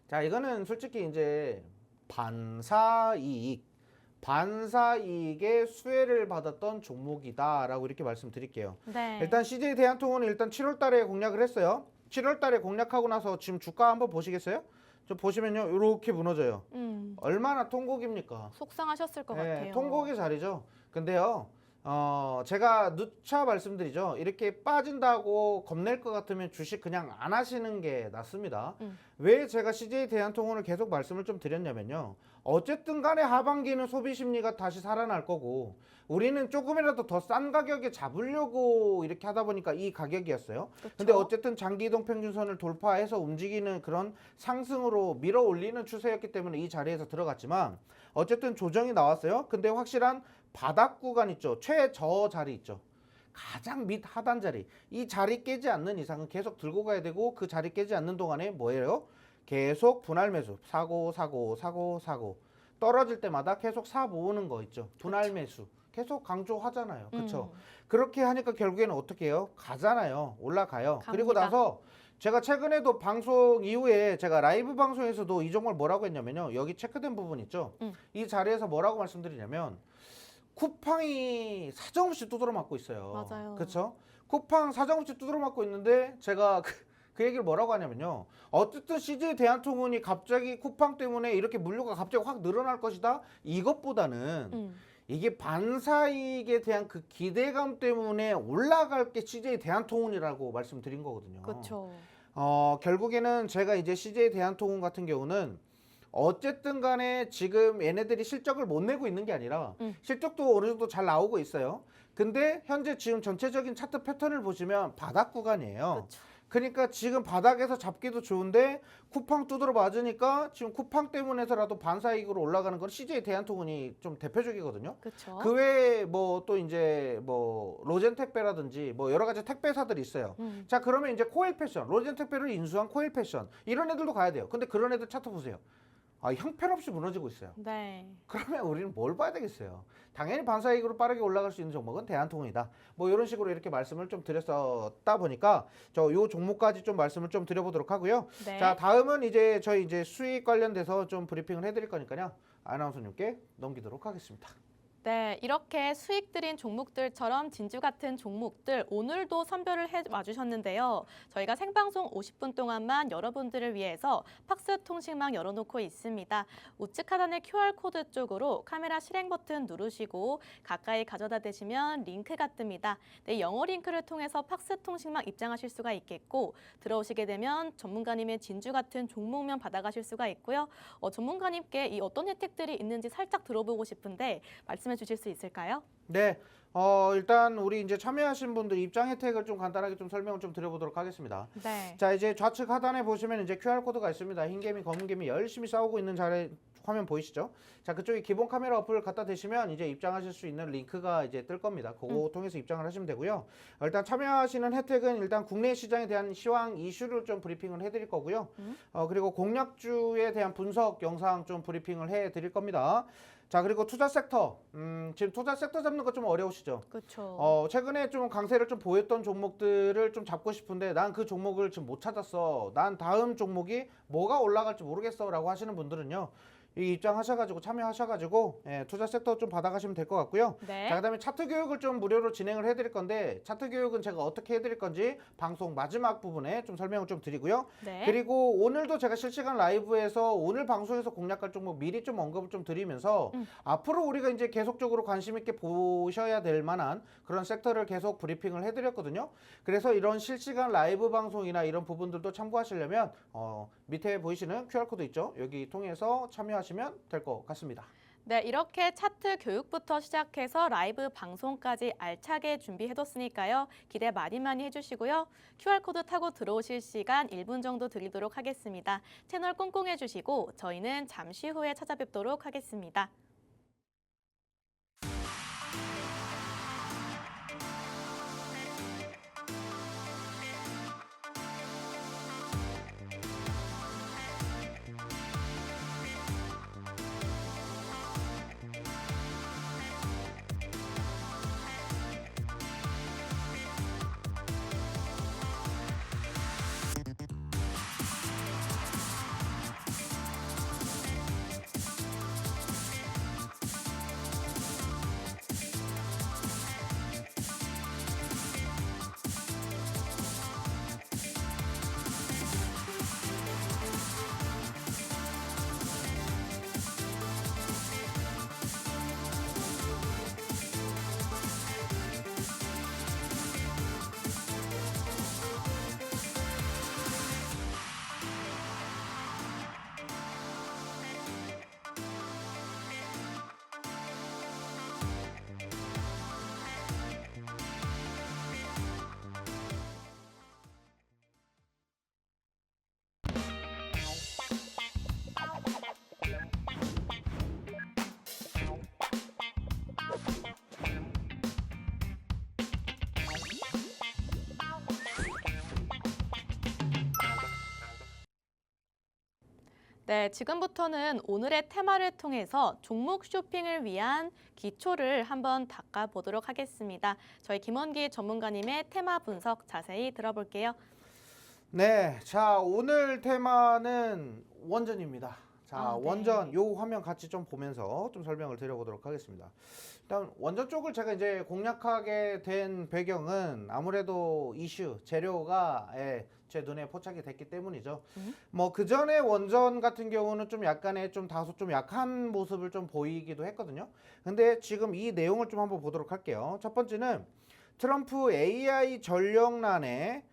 자, 이거는 솔직히 이제 반사이익의 수혜를 받았던 종목이다라고 이렇게 말씀드릴게요. 네. 일단 CJ 대한통운은 일단 7월 달에 공략을 했어요. 7월 달에 공략하고 나서 지금 주가 한번 보시겠어요? 저 보시면요. 이렇게 무너져요. 얼마나 통곡입니까? 속상하셨을 것 네, 같아요. 통곡의 자리죠. 근데요. 제가 누차 말씀드리죠. 이렇게 빠진다고 겁낼 것 같으면 주식 그냥 안 하시는 게 낫습니다. 왜 제가 CJ 대한통운을 계속 말씀을 좀 드렸냐면요. 어쨌든 간에 하반기는 소비 심리가 다시 살아날 거고 우리는 조금이라도 더 싼 가격에 잡으려고 이렇게 하다 보니까 이 가격이었어요. 그렇죠. 근데 어쨌든 장기 이동 평균선을 돌파해서 움직이는 그런 상승으로 밀어 올리는 추세였기 때문에 이 자리에서 들어갔지만 어쨌든 조정이 나왔어요. 근데 확실한 바닥 구간 있죠. 최저 자리 있죠. 가장 밑 하단 자리. 이 자리 깨지 않는 이상은 계속 들고 가야 되고 그 자리 깨지 않는 동안에 뭐예요? 계속 분할 매수. 사고 떨어질 때마다 계속 사 모으는 거 있죠. 분할 매수. 계속 강조하잖아요. 그렇죠? 그렇게 하니까 결국에는 어떻게 해요? 가잖아요. 올라가요. 갑니다. 그리고 나서 제가 최근에도 방송 이후에 제가 라이브 방송에서도 이 종목을 뭐라고 했냐면요. 여기 체크된 부분 있죠. 이 자리에서 뭐라고 말씀드리냐면 쿠팡이 사정없이 두드러 맞고 있어요. 맞아요. 그렇죠? 쿠팡 사정없이 두드러 맞고 있는데 제가 그 얘기를 뭐라고 하냐면요. 어쨌든 CJ 대한통운이 갑자기 쿠팡 때문에 이렇게 물류가 갑자기 확 늘어날 것이다. 이것보다는 이게 반사이익에 대한 그 기대감 때문에 올라갈 게 CJ 대한통운이라고 말씀드린 거거든요. 그렇죠. 결국에는 제가 이제 CJ 대한통운 같은 경우는 어쨌든 간에 지금 얘네들이 실적을 못 내고 있는 게 아니라 실적도 어느 정도 잘 나오고 있어요. 근데 현재 지금 전체적인 차트 패턴을 보시면 바닥 구간이에요. 그렇죠. 그러니까 지금 바닥에서 잡기도 좋은데 쿠팡 두드러 맞으니까 지금 쿠팡 때문에서라도 반사이익으로 올라가는 건 CJ 대한통운이 좀 대표적이거든요. 그렇죠. 그 외에 뭐 또 이제 뭐 로젠 택배라든지 뭐 여러 가지 택배사들이 있어요. 자, 그러면 이제 코엘 패션, 로젠 택배를 인수한 코엘 패션 이런 애들도 가야 돼요. 근데 그런 애들 차트 보세요. 형편없이 무너지고 있어요. 네. 그러면 우리는 뭘 봐야 되겠어요? 당연히 반사이익으로 빠르게 올라갈 수 있는 종목은 대한통운이다. 뭐 이런 식으로 이렇게 말씀을 좀 드렸었다 보니까 요 종목까지 좀 말씀을 좀 드려보도록 하고요. 네. 자, 다음은 이제 저희 이제 수익 관련돼서 좀 브리핑을 해드릴 거니까요. 아나운서님께 넘기도록 하겠습니다. 네, 이렇게 수익들인 종목들처럼 진주 같은 종목들 오늘도 선별을 해 와주셨는데요. 저희가 생방송 50분 동안만 여러분들을 위해서 팍스 통신망 열어놓고 있습니다. 우측 하단의 QR코드 쪽으로 카메라 실행 버튼 누르시고 가까이 가져다 대시면 링크가 뜹니다. 네, 영어 링크를 통해서 팍스 통신망 입장하실 수가 있겠고 들어오시게 되면 전문가님의 진주 같은 종목명 받아가실 수가 있고요. 전문가님께 이 어떤 혜택들이 있는지 살짝 들어보고 싶은데 말씀해 주실 수 있을까요? 네, 일단 우리 이제 참여하신 분들 입장 혜택을 좀 간단하게 좀 설명을 좀 드려보도록 하겠습니다. 네. 자, 이제 좌측 하단에 보시면 이제 QR코드가 있습니다. 흰개미, 검은개미 열심히 싸우고 있는 자리 화면 보이시죠? 자, 그쪽에 기본 카메라 어플을 갖다 대시면 이제 입장하실 수 있는 링크가 이제 뜰 겁니다. 그거 통해서 입장을 하시면 되고요. 일단 참여하시는 혜택은 일단 국내 시장에 대한 시황 이슈를 좀 브리핑을 해드릴 거고요. 그리고 공략주에 대한 분석 영상 좀 브리핑을 해드릴 겁니다. 자, 그리고 투자 섹터, 지금 투자 섹터 잡는 거 좀 어려우시죠? 그렇죠. 최근에 좀 강세를 좀 보였던 종목들을 좀 잡고 싶은데 난 그 종목을 지금 못 찾았어. 난 다음 종목이 뭐가 올라갈지 모르겠어 라고 하시는 분들은요. 이 입장하셔가지고 참여하셔가지고 투자 섹터 좀 받아가시면 될 것 같고요. 네. 자, 그다음에 차트 교육을 좀 무료로 진행을 해드릴 건데 차트 교육은 제가 어떻게 해드릴 건지 방송 마지막 부분에 좀 설명을 좀 드리고요. 네. 그리고 오늘도 제가 실시간 라이브에서 오늘 방송에서 공략할 종목 미리 좀 언급을 좀 드리면서 앞으로 우리가 이제 계속적으로 관심 있게 보셔야 될 만한 그런 섹터를 계속 브리핑을 해드렸거든요. 그래서 이런 실시간 라이브 방송이나 이런 부분들도 참고하시려면 밑에 보이시는 QR코드 있죠? 여기 통해서 참여하시면 될 것 같습니다. 네, 이렇게 차트 교육부터 시작해서 라이브 방송까지 알차게 준비해뒀으니까요. 기대 많이 해주시고요. QR코드 타고 들어오실 시간 1분 정도 드리도록 하겠습니다. 채널 꽁꽁 해주시고 저희는 잠시 후에 찾아뵙도록 하겠습니다. 네, 지금부터는 오늘의 테마를 통해서 종목 쇼핑을 위한 기초를 한번 닦아보도록 하겠습니다. 저희 김원기 전문가님의 테마 분석 자세히 들어볼게요. 네, 자, 오늘 테마는 원전입니다. 자, 네. 원전 요 화면 같이 좀 보면서 좀 설명을 드려보도록 하겠습니다. 일단 원전 쪽을 제가 이제 공략하게 된 배경은 아무래도 이슈, 재료가 제 눈에 포착이 됐기 때문이죠. 뭐 그 전에 원전 같은 경우는 좀 약간의 좀 다소 좀 약한 모습을 좀 보이기도 했거든요. 근데 지금 이 내용을 좀 한번 보도록 할게요. 첫 번째는 트럼프 AI 전력난에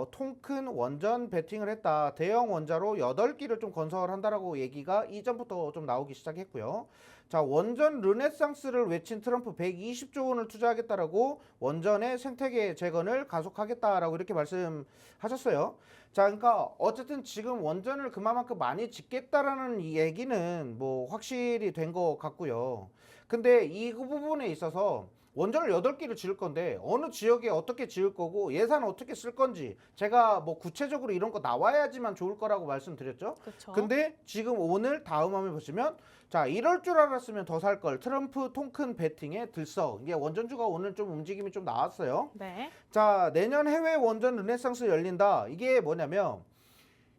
통큰 원전 베팅을 했다. 대형 원자로 8기를 좀 건설한다라고 얘기가 이전부터 좀 나오기 시작했고요. 자, 원전 르네상스를 외친 트럼프 120조 원을 투자하겠다라고 원전의 생태계 재건을 가속하겠다라고 이렇게 말씀하셨어요. 자, 그러니까 어쨌든 지금 원전을 그만큼 많이 짓겠다라는 이 얘기는 뭐 확실히 된 것 같고요. 근데 이 부분에 있어서 원전을 8기를 지을 건데 어느 지역에 어떻게 지을 거고 예산 어떻게 쓸 건지 제가 뭐 구체적으로 이런 거 나와야지만 좋을 거라고 말씀드렸죠. 그렇죠. 근데 지금 오늘 다음 화면 보시면 자, 이럴 줄 알았으면 더 살 걸. 트럼프 통큰 베팅에 들썩. 이게 원전주가 오늘 좀 움직임이 좀 나왔어요. 네. 자, 내년 해외 원전 르네상스 열린다. 이게 뭐냐면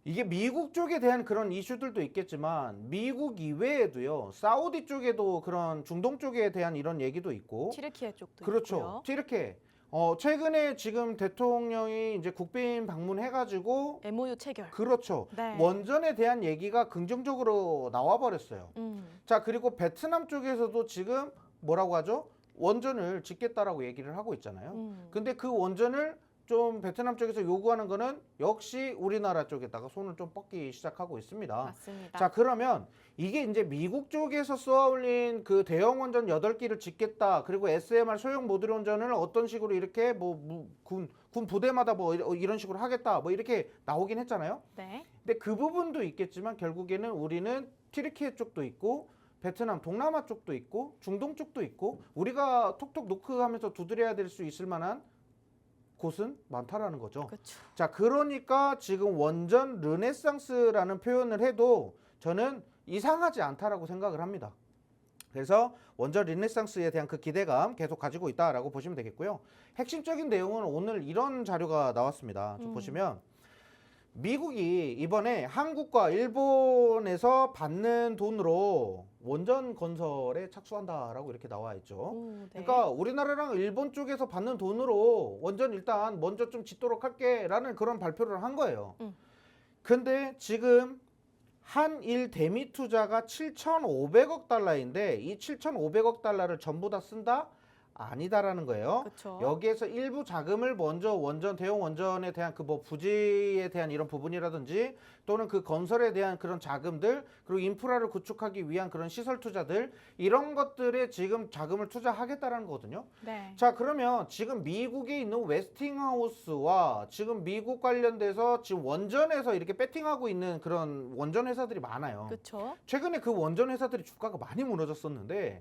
이게 미국 쪽에 대한 그런 이슈들도 있겠지만 미국 이외에도요. 사우디 쪽에도 그런 중동 쪽에 대한 이런 얘기도 있고 튀르키예 쪽도 그렇죠. 있고요. 튀르키예. 최근에 지금 대통령이 이제 국빈 방문해가지고 MOU 체결. 그렇죠. 네. 원전에 대한 얘기가 긍정적으로 나와 버렸어요. 자, 그리고 베트남 쪽에서도 지금 뭐라고 하죠? 원전을 짓겠다라고 얘기를 하고 있잖아요. 근데 그 원전을 좀 베트남 쪽에서 요구하는 거는 역시 우리나라 쪽에다가 손을 좀 뻗기 시작하고 있습니다. 맞습니다. 자, 그러면 이게 이제 미국 쪽에서 쏘아올린 그 대형 원전 8기를 짓겠다. 그리고 SMR 소형 모듈 원전을 어떤 식으로 이렇게 군 부대마다 뭐 이런 식으로 하겠다. 뭐 이렇게 나오긴 했잖아요. 네. 근데 그 부분도 있겠지만 결국에는 우리는 튀르키예 쪽도 있고 베트남 동남아 쪽도 있고 중동 쪽도 있고 우리가 톡톡 노크하면서 두드려야 될 수 있을 만한 곳은 많다라는 거죠. 그렇죠. 자, 그러니까 지금 원전 르네상스라는 표현을 해도 저는 이상하지 않다라고 생각을 합니다. 그래서 원전 르네상스에 대한 그 기대감 계속 가지고 있다라고 보시면 되겠고요. 핵심적인 내용은 오늘 이런 자료가 나왔습니다. 좀 보시면 미국이 이번에 한국과 일본에서 받는 돈으로 원전 건설에 착수한다라고 이렇게 나와 있죠. 오, 네. 그러니까 우리나라랑 일본 쪽에서 받는 돈으로 원전 일단 먼저 좀 짓도록 할게라는 그런 발표를 한 거예요. 근데 지금 한일 대미 투자가 7,500억 달러인데 이 7,500억 달러를 전부 다 쓴다? 아니다라는 거예요. 그렇죠. 여기에서 일부 자금을 먼저 원전 대형 원전에 대한 그 뭐 부지에 대한 이런 부분이라든지 또는 그 건설에 대한 그런 자금들 그리고 인프라를 구축하기 위한 그런 시설 투자들 이런 것들에 지금 자금을 투자하겠다라는 거거든요. 네. 자, 그러면 지금 미국에 있는 웨스팅하우스와 지금 미국 관련돼서 지금 원전에서 이렇게 배팅하고 있는 그런 원전 회사들이 많아요. 그렇죠. 최근에 그 원전 회사들이 주가가 많이 무너졌었는데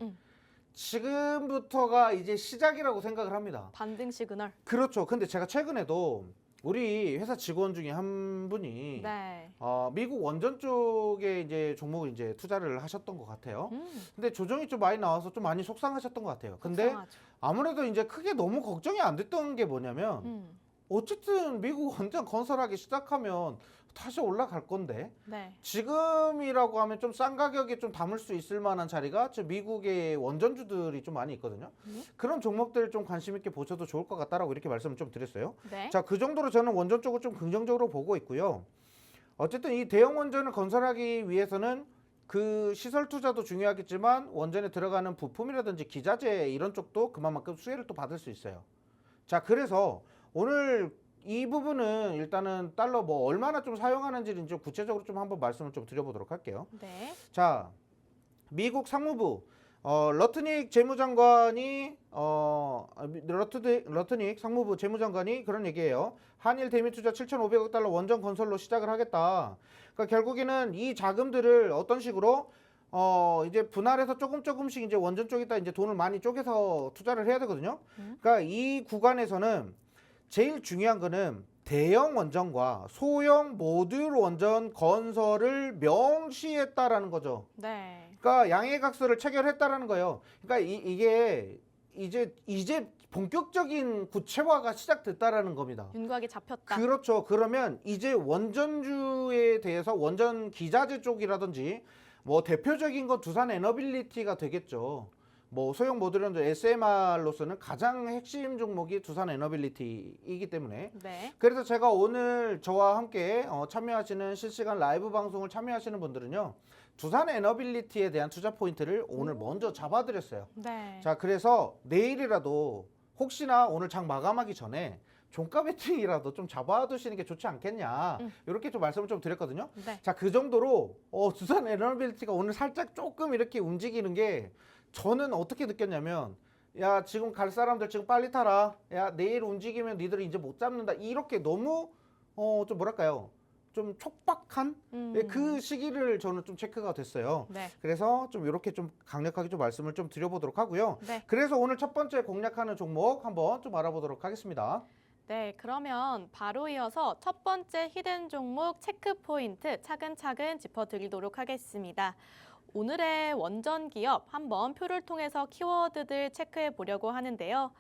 지금부터가 이제 시작이라고 생각을 합니다. 반등 시그널. 그렇죠. 근데 제가 최근에도 우리 회사 직원 중에 한 분이 네. 미국 원전 쪽에 이제 종목을 이제 투자를 하셨던 것 같아요. 근데 조정이 좀 많이 나와서 좀 많이 속상하셨던 것 같아요. 근데 속상하죠. 아무래도 이제 크게 너무 걱정이 안 됐던 게 뭐냐면 어쨌든 미국 원전 건설하기 시작하면 다시 올라갈 건데 네. 지금이라고 하면 좀 싼 가격에 좀 담을 수 있을 만한 자리가 저 미국의 원전주들이 좀 많이 있거든요. 그런 종목들 좀 관심 있게 보셔도 좋을 것 같다라고 이렇게 말씀을 좀 드렸어요. 네. 자, 그 정도로 저는 원전 쪽을 좀 긍정적으로 보고 있고요. 어쨌든 이 대형 원전을 건설하기 위해서는 그 시설 투자도 중요하겠지만 원전에 들어가는 부품이라든지 기자재 이런 쪽도 그만큼 수혜를 또 받을 수 있어요. 자, 그래서 오늘 이 부분은 일단은 달러 뭐 얼마나 좀 사용하는지는 좀 구체적으로 좀 한번 말씀을 좀 드려보도록 할게요. 네. 자, 미국 상무부 러트닉 재무장관이 러트닉 상무부 재무장관이 그런 얘기예요. 한일 대미 투자 7,500억 달러 원전 건설로 시작을 하겠다. 그러니까 결국에는 이 자금들을 어떤 식으로 이제 분할해서 조금씩 이제 원전 쪽에다 이제 돈을 많이 쪼개서 투자를 해야 되거든요. 그러니까 이 구간에서는 제일 중요한 거는 대형 원전과 소형 모듈 원전 건설을 명시했다라는 거죠. 네. 그러니까 양해각서를 체결했다라는 거예요. 그러니까 이게 이제 본격적인 구체화가 시작됐다라는 겁니다. 윤곽이 잡혔다. 그렇죠. 그러면 이제 원전주에 대해서 원전 기자재 쪽이라든지 뭐 대표적인 건 두산 에너빌리티가 되겠죠. 뭐 소형 모듈 SMR로서는 가장 핵심 종목이 두산 에너빌리티이기 때문에 네. 그래서 제가 오늘 저와 함께 참여하시는 실시간 라이브 방송을 참여하시는 분들은요 두산 에너빌리티에 대한 투자 포인트를 오늘 먼저 잡아드렸어요. 네. 자, 그래서 내일이라도 혹시나 오늘 장 마감하기 전에 종가 배팅이라도 좀 잡아두시는 게 좋지 않겠냐 이렇게 좀 말씀을 좀 드렸거든요. 네. 자, 그 정도로 두산 에너빌리티가 오늘 살짝 조금 이렇게 움직이는 게 저는 어떻게 느꼈냐면 야, 지금 갈 사람들 지금 빨리 타라. 야, 내일 움직이면 니들이 이제 못 잡는다. 이렇게 너무 좀 뭐랄까요? 좀 촉박한 그 시기를 저는 좀 체크가 됐어요. 네. 그래서 좀 이렇게 좀 강력하게 좀 말씀을 좀 드려보도록 하고요. 네. 그래서 오늘 첫 번째 공략하는 종목 한번 좀 알아보도록 하겠습니다. 네, 그러면 바로 이어서 첫 번째 히든 종목 체크 포인트 차근차근 짚어드리도록 하겠습니다. 오늘의 원전 기업 한번 표를 통해서 키워드들 체크해 보려고 하는데요.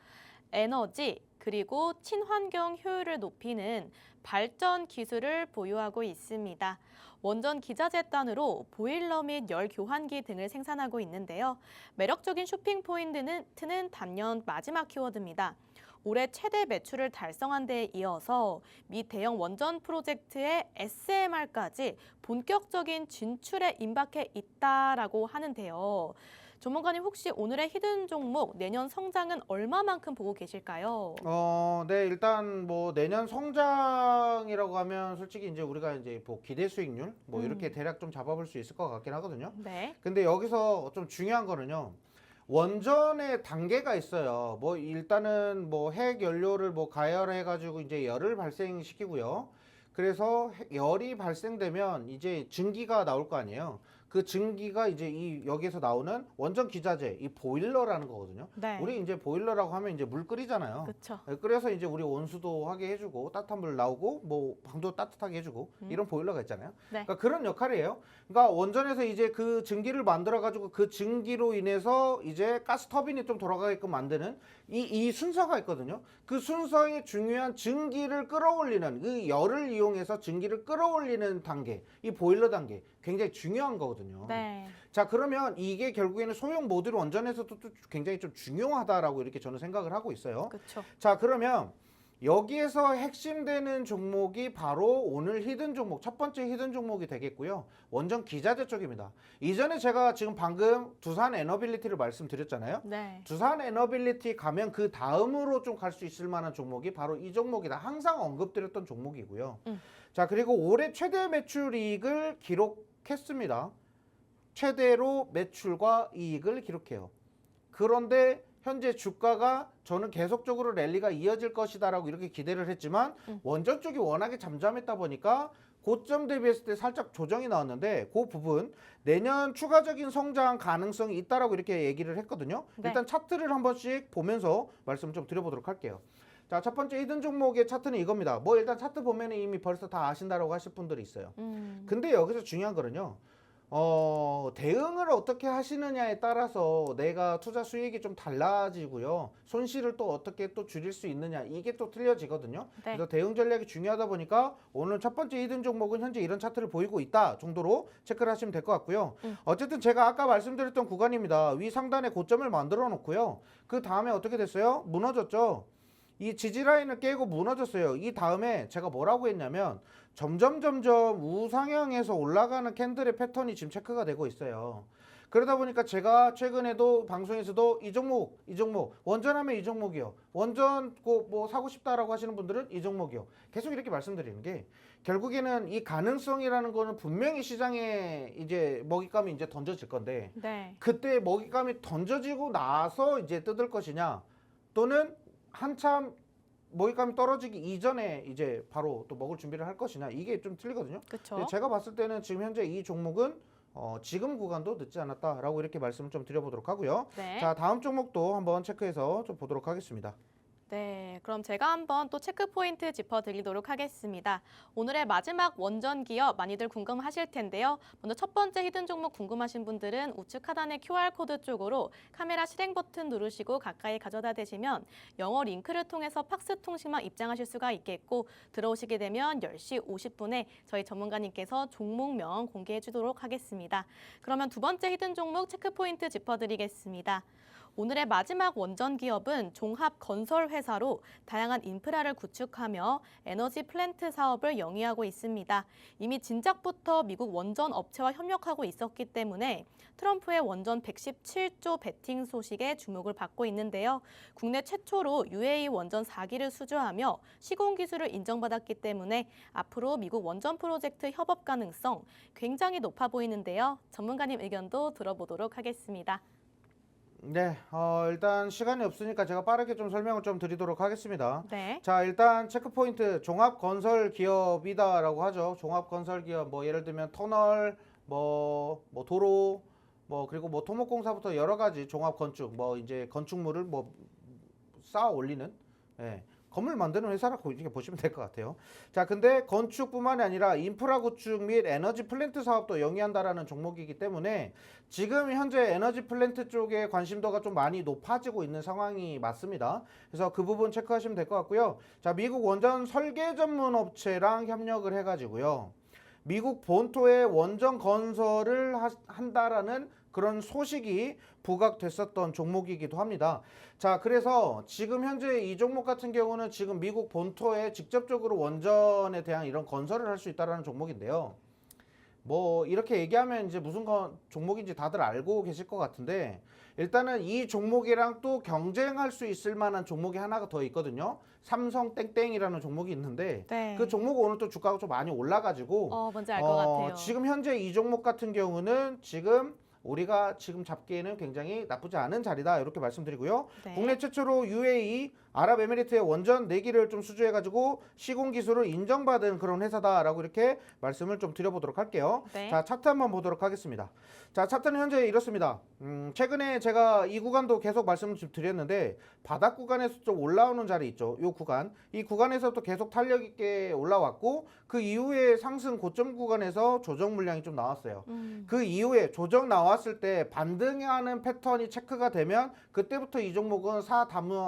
에너지, 그리고 친환경 효율을 높이는 발전 기술을 보유하고 있습니다. 원전 기자재단으로 보일러 및 열 교환기 등을 생산하고 있는데요. 매력적인 쇼핑 포인트는 단연 마지막 키워드입니다. 올해 최대 매출을 달성한 데에 이어서 미 대형 원전 프로젝트의 SMR까지 본격적인 진출에 임박해 있다라고 하는데요. 전문가님 혹시 오늘의 히든 종목 내년 성장은 얼마만큼 보고 계실까요? 네, 일단 뭐 내년 성장이라고 하면 솔직히 이제 우리가 이제 뭐 기대 수익률 뭐 이렇게 대략 좀 잡아볼 수 있을 것 같긴 하거든요. 네. 근데 여기서 좀 중요한 거는요. 원전의 단계가 있어요. 뭐 일단은 뭐 핵 연료를 뭐 가열해 가지고 이제 열을 발생시키고요. 그래서 열이 발생되면 이제 증기가 나올 거 아니에요. 그 증기가 이제 이 여기에서 나오는 원전 기자재, 이 보일러라는 거거든요. 네. 우리 이제 보일러라고 하면 이제 물 끓이잖아요. 그렇죠. 그래서 이제 우리 온수도 하게 해주고 따뜻한 물 나오고 뭐 방도 따뜻하게 해주고 이런 보일러가 있잖아요. 네. 그러니까 그런 역할이에요. 그러니까 원전에서 이제 그 증기를 만들어 가지고 그 증기로 인해서 이제 가스 터빈이 좀 돌아가게끔 만드는 이 순서가 있거든요. 그 순서에 중요한 증기를 끌어올리는 그 열을 이용해서 증기를 끌어올리는 단계, 이 보일러 단계 굉장히 중요한 거거든요. 네. 자, 그러면 이게 결국에는 소형 모듈 원전에서도 또 굉장히 좀 중요하다라고 이렇게 저는 생각을 하고 있어요. 그렇죠. 자, 그러면 여기에서 핵심되는 종목이 바로 오늘 히든 종목, 첫 번째 히든 종목이 되겠고요. 원전 기자재 쪽입니다. 이전에 제가 지금 방금 두산 에너빌리티를 말씀드렸잖아요. 네. 두산 에너빌리티 가면 그 다음으로 좀 갈 수 있을 만한 종목이 바로 이 종목이다. 항상 언급드렸던 종목이고요. 자, 그리고 올해 최대 매출이익을 기록했습니다. 최대로 매출과 이익을 기록해요. 그런데 현재 주가가 저는 계속적으로 랠리가 이어질 것이다라고 이렇게 기대를 했지만 원전 쪽이 워낙에 잠잠했다 보니까 고점 대비했을 때 살짝 조정이 나왔는데 그 부분 내년 추가적인 성장 가능성이 있다라고 이렇게 얘기를 했거든요. 네. 일단 차트를 한 번씩 보면서 말씀 좀 드려보도록 할게요. 자, 첫 번째 히든 종목의 차트는 이겁니다. 뭐 일단 차트 보면 이미 벌써 다 아신다라고 하실 분들이 있어요. 근데 여기서 중요한 거는요. 대응을 어떻게 하시느냐에 따라서 내가 투자 수익이 좀 달라지고요. 손실을 또 어떻게 또 줄일 수 있느냐 이게 또 틀려지거든요. 네. 그래서 대응 전략이 중요하다 보니까 오늘 첫 번째 히든 종목은 현재 이런 차트를 보이고 있다 정도로 체크를 하시면 될 것 같고요. 어쨌든 제가 아까 말씀드렸던 구간입니다. 위 상단에 고점을 만들어 놓고요. 그 다음에 어떻게 됐어요? 무너졌죠. 이 지지라인을 깨고 무너졌어요. 이 다음에 제가 뭐라고 했냐면 점점 우상향해서 올라가는 캔들의 패턴이 지금 체크가 되고 있어요. 그러다 보니까 제가 최근에도 방송에서도 이 종목 원전하면 이 종목이요. 원전 뭐 사고 싶다라고 하시는 분들은 이 종목이요. 계속 이렇게 말씀드리는 게 결국에는 이 가능성이라는 거는 분명히 시장에 이제 먹잇감이 이제 던져질 건데 네. 그때 먹잇감이 던져지고 나서 이제 뜯을 것이냐 또는 한참 먹잇감이 떨어지기 이전에 이제 바로 또 먹을 준비를 할 것이냐 이게 좀 틀리거든요. 그렇죠. 제가 봤을 때는 지금 현재 이 종목은 지금 구간도 늦지 않았다라고 이렇게 말씀을 좀 드려보도록 하고요. 네. 자, 다음 종목도 한번 체크해서 좀 보도록 하겠습니다. 네, 그럼 제가 한번 또 체크 포인트 짚어드리도록 하겠습니다. 오늘의 마지막 원전 기업 많이들 궁금하실 텐데요. 먼저 첫 번째 히든 종목 궁금하신 분들은 우측 하단의 QR코드 쪽으로 카메라 실행 버튼 누르시고 가까이 가져다 대시면 영어 링크를 통해서 팍스 통신망 입장하실 수가 있겠고 들어오시게 되면 10시 50분에 저희 전문가님께서 종목명 공개해 주도록 하겠습니다. 그러면 두 번째 히든 종목 체크 포인트 짚어드리겠습니다. 오늘의 마지막 원전 기업은 종합 건설 회사로 다양한 인프라를 구축하며 에너지 플랜트 사업을 영위하고 있습니다. 이미 진작부터 미국 원전 업체와 협력하고 있었기 때문에 트럼프의 원전 117조 베팅 소식에 주목을 받고 있는데요. 국내 최초로 UAE 원전 4기를 수주하며 시공 기술을 인정받았기 때문에 앞으로 미국 원전 프로젝트 협업 가능성 굉장히 높아 보이는데요. 전문가님 의견도 들어보도록 하겠습니다. 네, 일단 시간이 없으니까 제가 빠르게 좀 설명을 좀 드리도록 하겠습니다. 네. 자, 일단 체크포인트 종합건설 기업이다라고 하죠. 종합건설 기업 뭐 예를 들면 터널, 뭐 도로, 뭐 그리고 뭐 토목공사부터 여러 가지 종합건축 뭐 이제 건축물을 뭐 쌓아 올리는 건물 만드는 회사라고 이렇게 보시면 될 것 같아요. 자, 근데 건축뿐만이 아니라 인프라 구축 및 에너지 플랜트 사업도 영위한다라는 종목이기 때문에 지금 현재 에너지 플랜트 쪽에 관심도가 좀 많이 높아지고 있는 상황이 맞습니다. 그래서 그 부분 체크하시면 될 것 같고요. 자, 미국 원전 설계 전문 업체랑 협력을 해가지고요. 미국 본토에 원전 건설을 한다라는 그런 소식이 부각됐었던 종목이기도 합니다. 자, 그래서 지금 현재 이 종목 같은 경우는 지금 미국 본토에 직접적으로 원전에 대한 이런 건설을 할 수 있다라는 종목인데요. 뭐 이렇게 얘기하면 이제 무슨 종목인지 다들 알고 계실 것 같은데 일단은 이 종목이랑 또 경쟁할 수 있을 만한 종목이 하나가 더 있거든요. 삼성 땡땡이라는 종목이 있는데 네. 그 종목 오늘 또 주가가 좀 많이 올라가지고 뭔지 알 것 같아요. 지금 현재 이 종목 같은 경우는 지금 우리가 지금 잡기에는 굉장히 나쁘지 않은 자리다 이렇게 말씀드리고요. 네. 국내 최초로 UAE 아랍에미리트의 원전 4기를 좀 수주해가지고 시공 기술을 인정받은 그런 회사다라고 이렇게 말씀을 좀 드려보도록 할게요. 네. 자, 차트 한번 보도록 하겠습니다. 자, 차트는 현재 이렇습니다. 최근에 제가 이 구간도 계속 말씀을 좀 드렸는데 바닥 구간에서 좀 올라오는 자리 있죠. 이 구간. 이 구간에서 또 계속 탄력 있게 올라왔고 그 이후에 상승 고점 구간에서 조정 물량이 좀 나왔어요. 그 이후에 조정 나왔을 때 반등하는 패턴이 체크가 되면 그때부터 이 종목은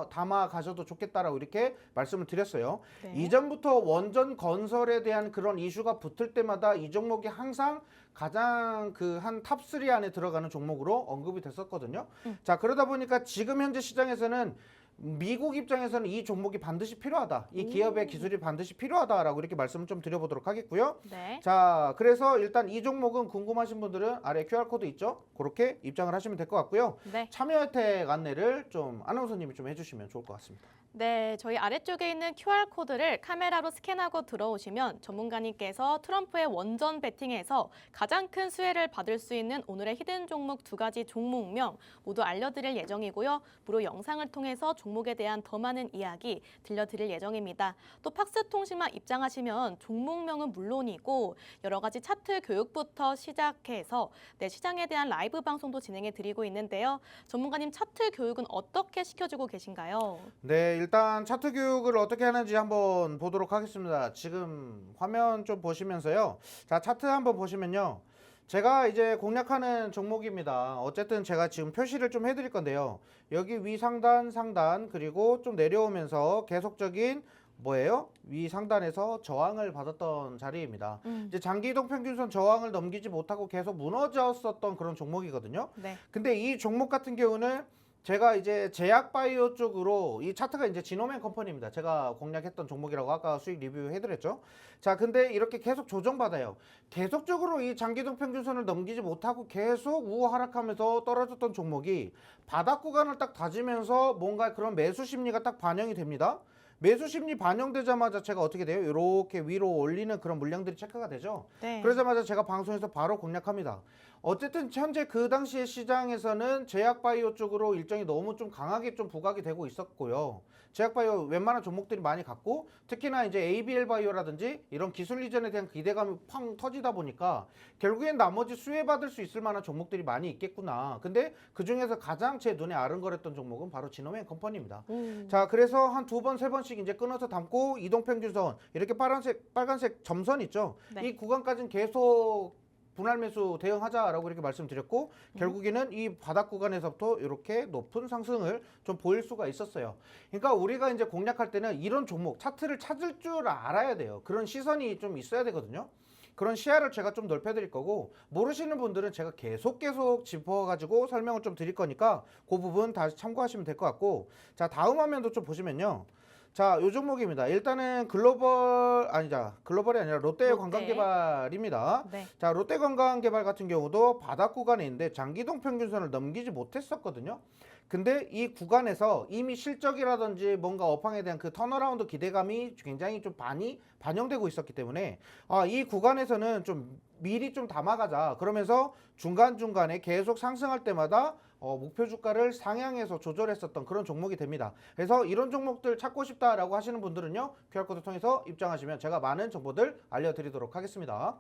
담아 가셔도 좋겠다라고 이렇게 말씀을 드렸어요. 네. 이전부터 원전 건설에 대한 그런 이슈가 붙을 때마다 이 종목이 항상 가장 그 한 탑3 안에 들어가는 종목으로 언급이 됐었거든요. 자, 그러다 보니까 지금 현재 시장에서는 미국 입장에서는 이 종목이 반드시 필요하다. 이 기업의 기술이 반드시 필요하다라고 이렇게 말씀을 좀 드려보도록 하겠고요. 네. 자, 그래서 일단 이 종목은 궁금하신 분들은 아래 QR코드 있죠? 그렇게 입장을 하시면 될 것 같고요. 네. 참여 혜택 안내를 좀 아나운서님이 좀 해주시면 좋을 것 같습니다. 네, 저희 아래쪽에 있는 QR코드를 카메라로 스캔하고 들어오시면 전문가님께서 트럼프의 원전 베팅에서 가장 큰 수혜를 받을 수 있는 오늘의 히든 종목 2가지 종목명 모두 알려드릴 예정이고요. 무료 영상을 통해서 종목에 대한 더 많은 이야기 들려드릴 예정입니다. 또 팍스통신만 입장하시면 종목명은 물론이고 여러 가지 차트 교육부터 시작해서 시장에 대한 라이브 방송도 진행해 드리고 있는데요. 전문가님 차트 교육은 어떻게 시켜주고 계신가요? 네, 일단 차트 교육을 어떻게 하는지 한번 보도록 하겠습니다. 지금 화면 좀 보시면서요. 자, 차트 한번 보시면요. 제가 이제 공략하는 종목입니다. 어쨌든 제가 지금 표시를 좀 해드릴 건데요. 여기 위 상단, 상단, 그리고 좀 내려오면서 계속적인 뭐예요? 위 상단에서 저항을 받았던 자리입니다. 이제 장기 이동 평균선 저항을 넘기지 못하고 계속 무너졌었던 그런 종목이거든요. 네. 근데 이 종목 같은 경우는 제가 이제 제약바이오 쪽으로 이 차트가 이제 지노맨 컴퍼니입니다. 제가 공략했던 종목이라고 아까 수익 리뷰 해드렸죠. 자, 근데 이렇게 계속 조정받아요. 계속적으로 이 장기동 평균선을 넘기지 못하고 계속 우호 하락하면서 떨어졌던 종목이 바닥 구간을 딱 다지면서 뭔가 그런 매수 심리가 딱 반영이 됩니다. 매수 심리 반영되자마자 제가 어떻게 돼요? 이렇게 위로 올리는 그런 물량들이 체크가 되죠. 네. 그러자마자 제가 방송에서 바로 공략합니다. 어쨌든 현재 그 당시에 시장에서는 제약바이오 쪽으로 일정이 너무 좀 강하게 좀 부각이 되고 있었고요. 제약바이오 웬만한 종목들이 많이 갔고 특히나 이제 ABL 바이오라든지 이런 기술 이전에 대한 기대감이 팡 터지다 보니까 결국엔 나머지 수혜받을 수 있을 만한 종목들이 많이 있겠구나. 근데 그 중에서 가장 제 눈에 아른거렸던 종목은 바로 지노맨 컴퍼니입니다. 자, 그래서 한 2번, 3번씩 이제 끊어서 담고 이동평균선 이렇게 빨간색 점선 있죠. 네. 이 구간까지는 계속 분할 매수 대응하자라고 이렇게 말씀드렸고 결국에는 이 바닥 구간에서부터 이렇게 높은 상승을 좀 보일 수가 있었어요. 그러니까 우리가 이제 공략할 때는 이런 종목 차트를 찾을 줄 알아야 돼요. 그런 시선이 좀 있어야 되거든요. 그런 시야를 제가 좀 넓혀드릴 거고 모르시는 분들은 제가 계속 짚어가지고 설명을 좀 드릴 거니까 그 부분 다시 참고하시면 될 것 같고 자, 다음 화면도 좀 보시면요. 자, 요 종목입니다. 일단은 글로벌이 아니라 롯데 관광개발입니다. 네. 자, 롯데 관광개발 같은 경우도 바닥 구간에 있는데 장기동 평균선을 넘기지 못했었거든요. 근데 이 구간에서 이미 실적이라든지 뭔가 업황에 대한 그 턴어라운드 기대감이 굉장히 좀 많이 반영되고 있었기 때문에 이 구간에서는 좀 미리 좀 담아가자. 그러면서 중간중간에 계속 상승할 때마다 목표 주가를 상향해서 조절했었던 그런 종목이 됩니다. 그래서 이런 종목들 찾고 싶다라고 하시는 분들은요. QR코드 통해서 입장하시면 제가 많은 정보들 알려드리도록 하겠습니다.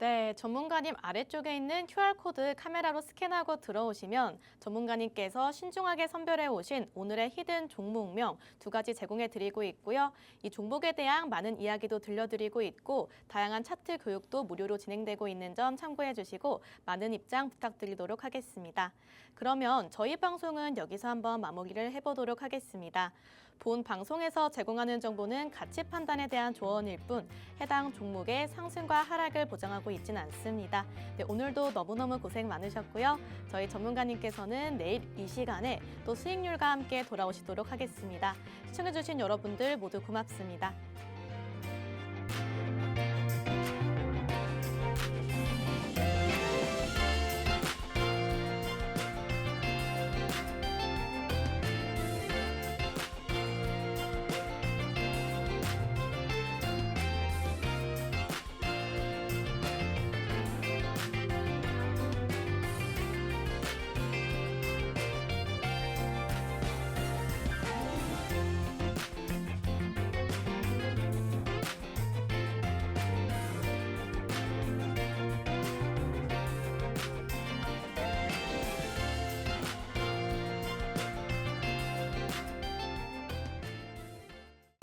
네, 전문가님 아래쪽에 있는 QR코드 카메라로 스캔하고 들어오시면 전문가님께서 신중하게 선별해 오신 오늘의 히든 종목명 2가지 제공해 드리고 있고요. 이 종목에 대한 많은 이야기도 들려드리고 있고 다양한 차트 교육도 무료로 진행되고 있는 점 참고해 주시고 많은 입장 부탁드리도록 하겠습니다. 그러면 저희 방송은 여기서 한번 마무리를 해보도록 하겠습니다. 본 방송에서 제공하는 정보는 가치 판단에 대한 조언일 뿐 해당 종목의 상승과 하락을 보장하고 있지는 않습니다. 네, 오늘도 너무너무 고생 많으셨고요. 저희 전문가님께서는 내일 이 시간에 또 수익률과 함께 돌아오시도록 하겠습니다. 시청해주신 여러분들 모두 고맙습니다.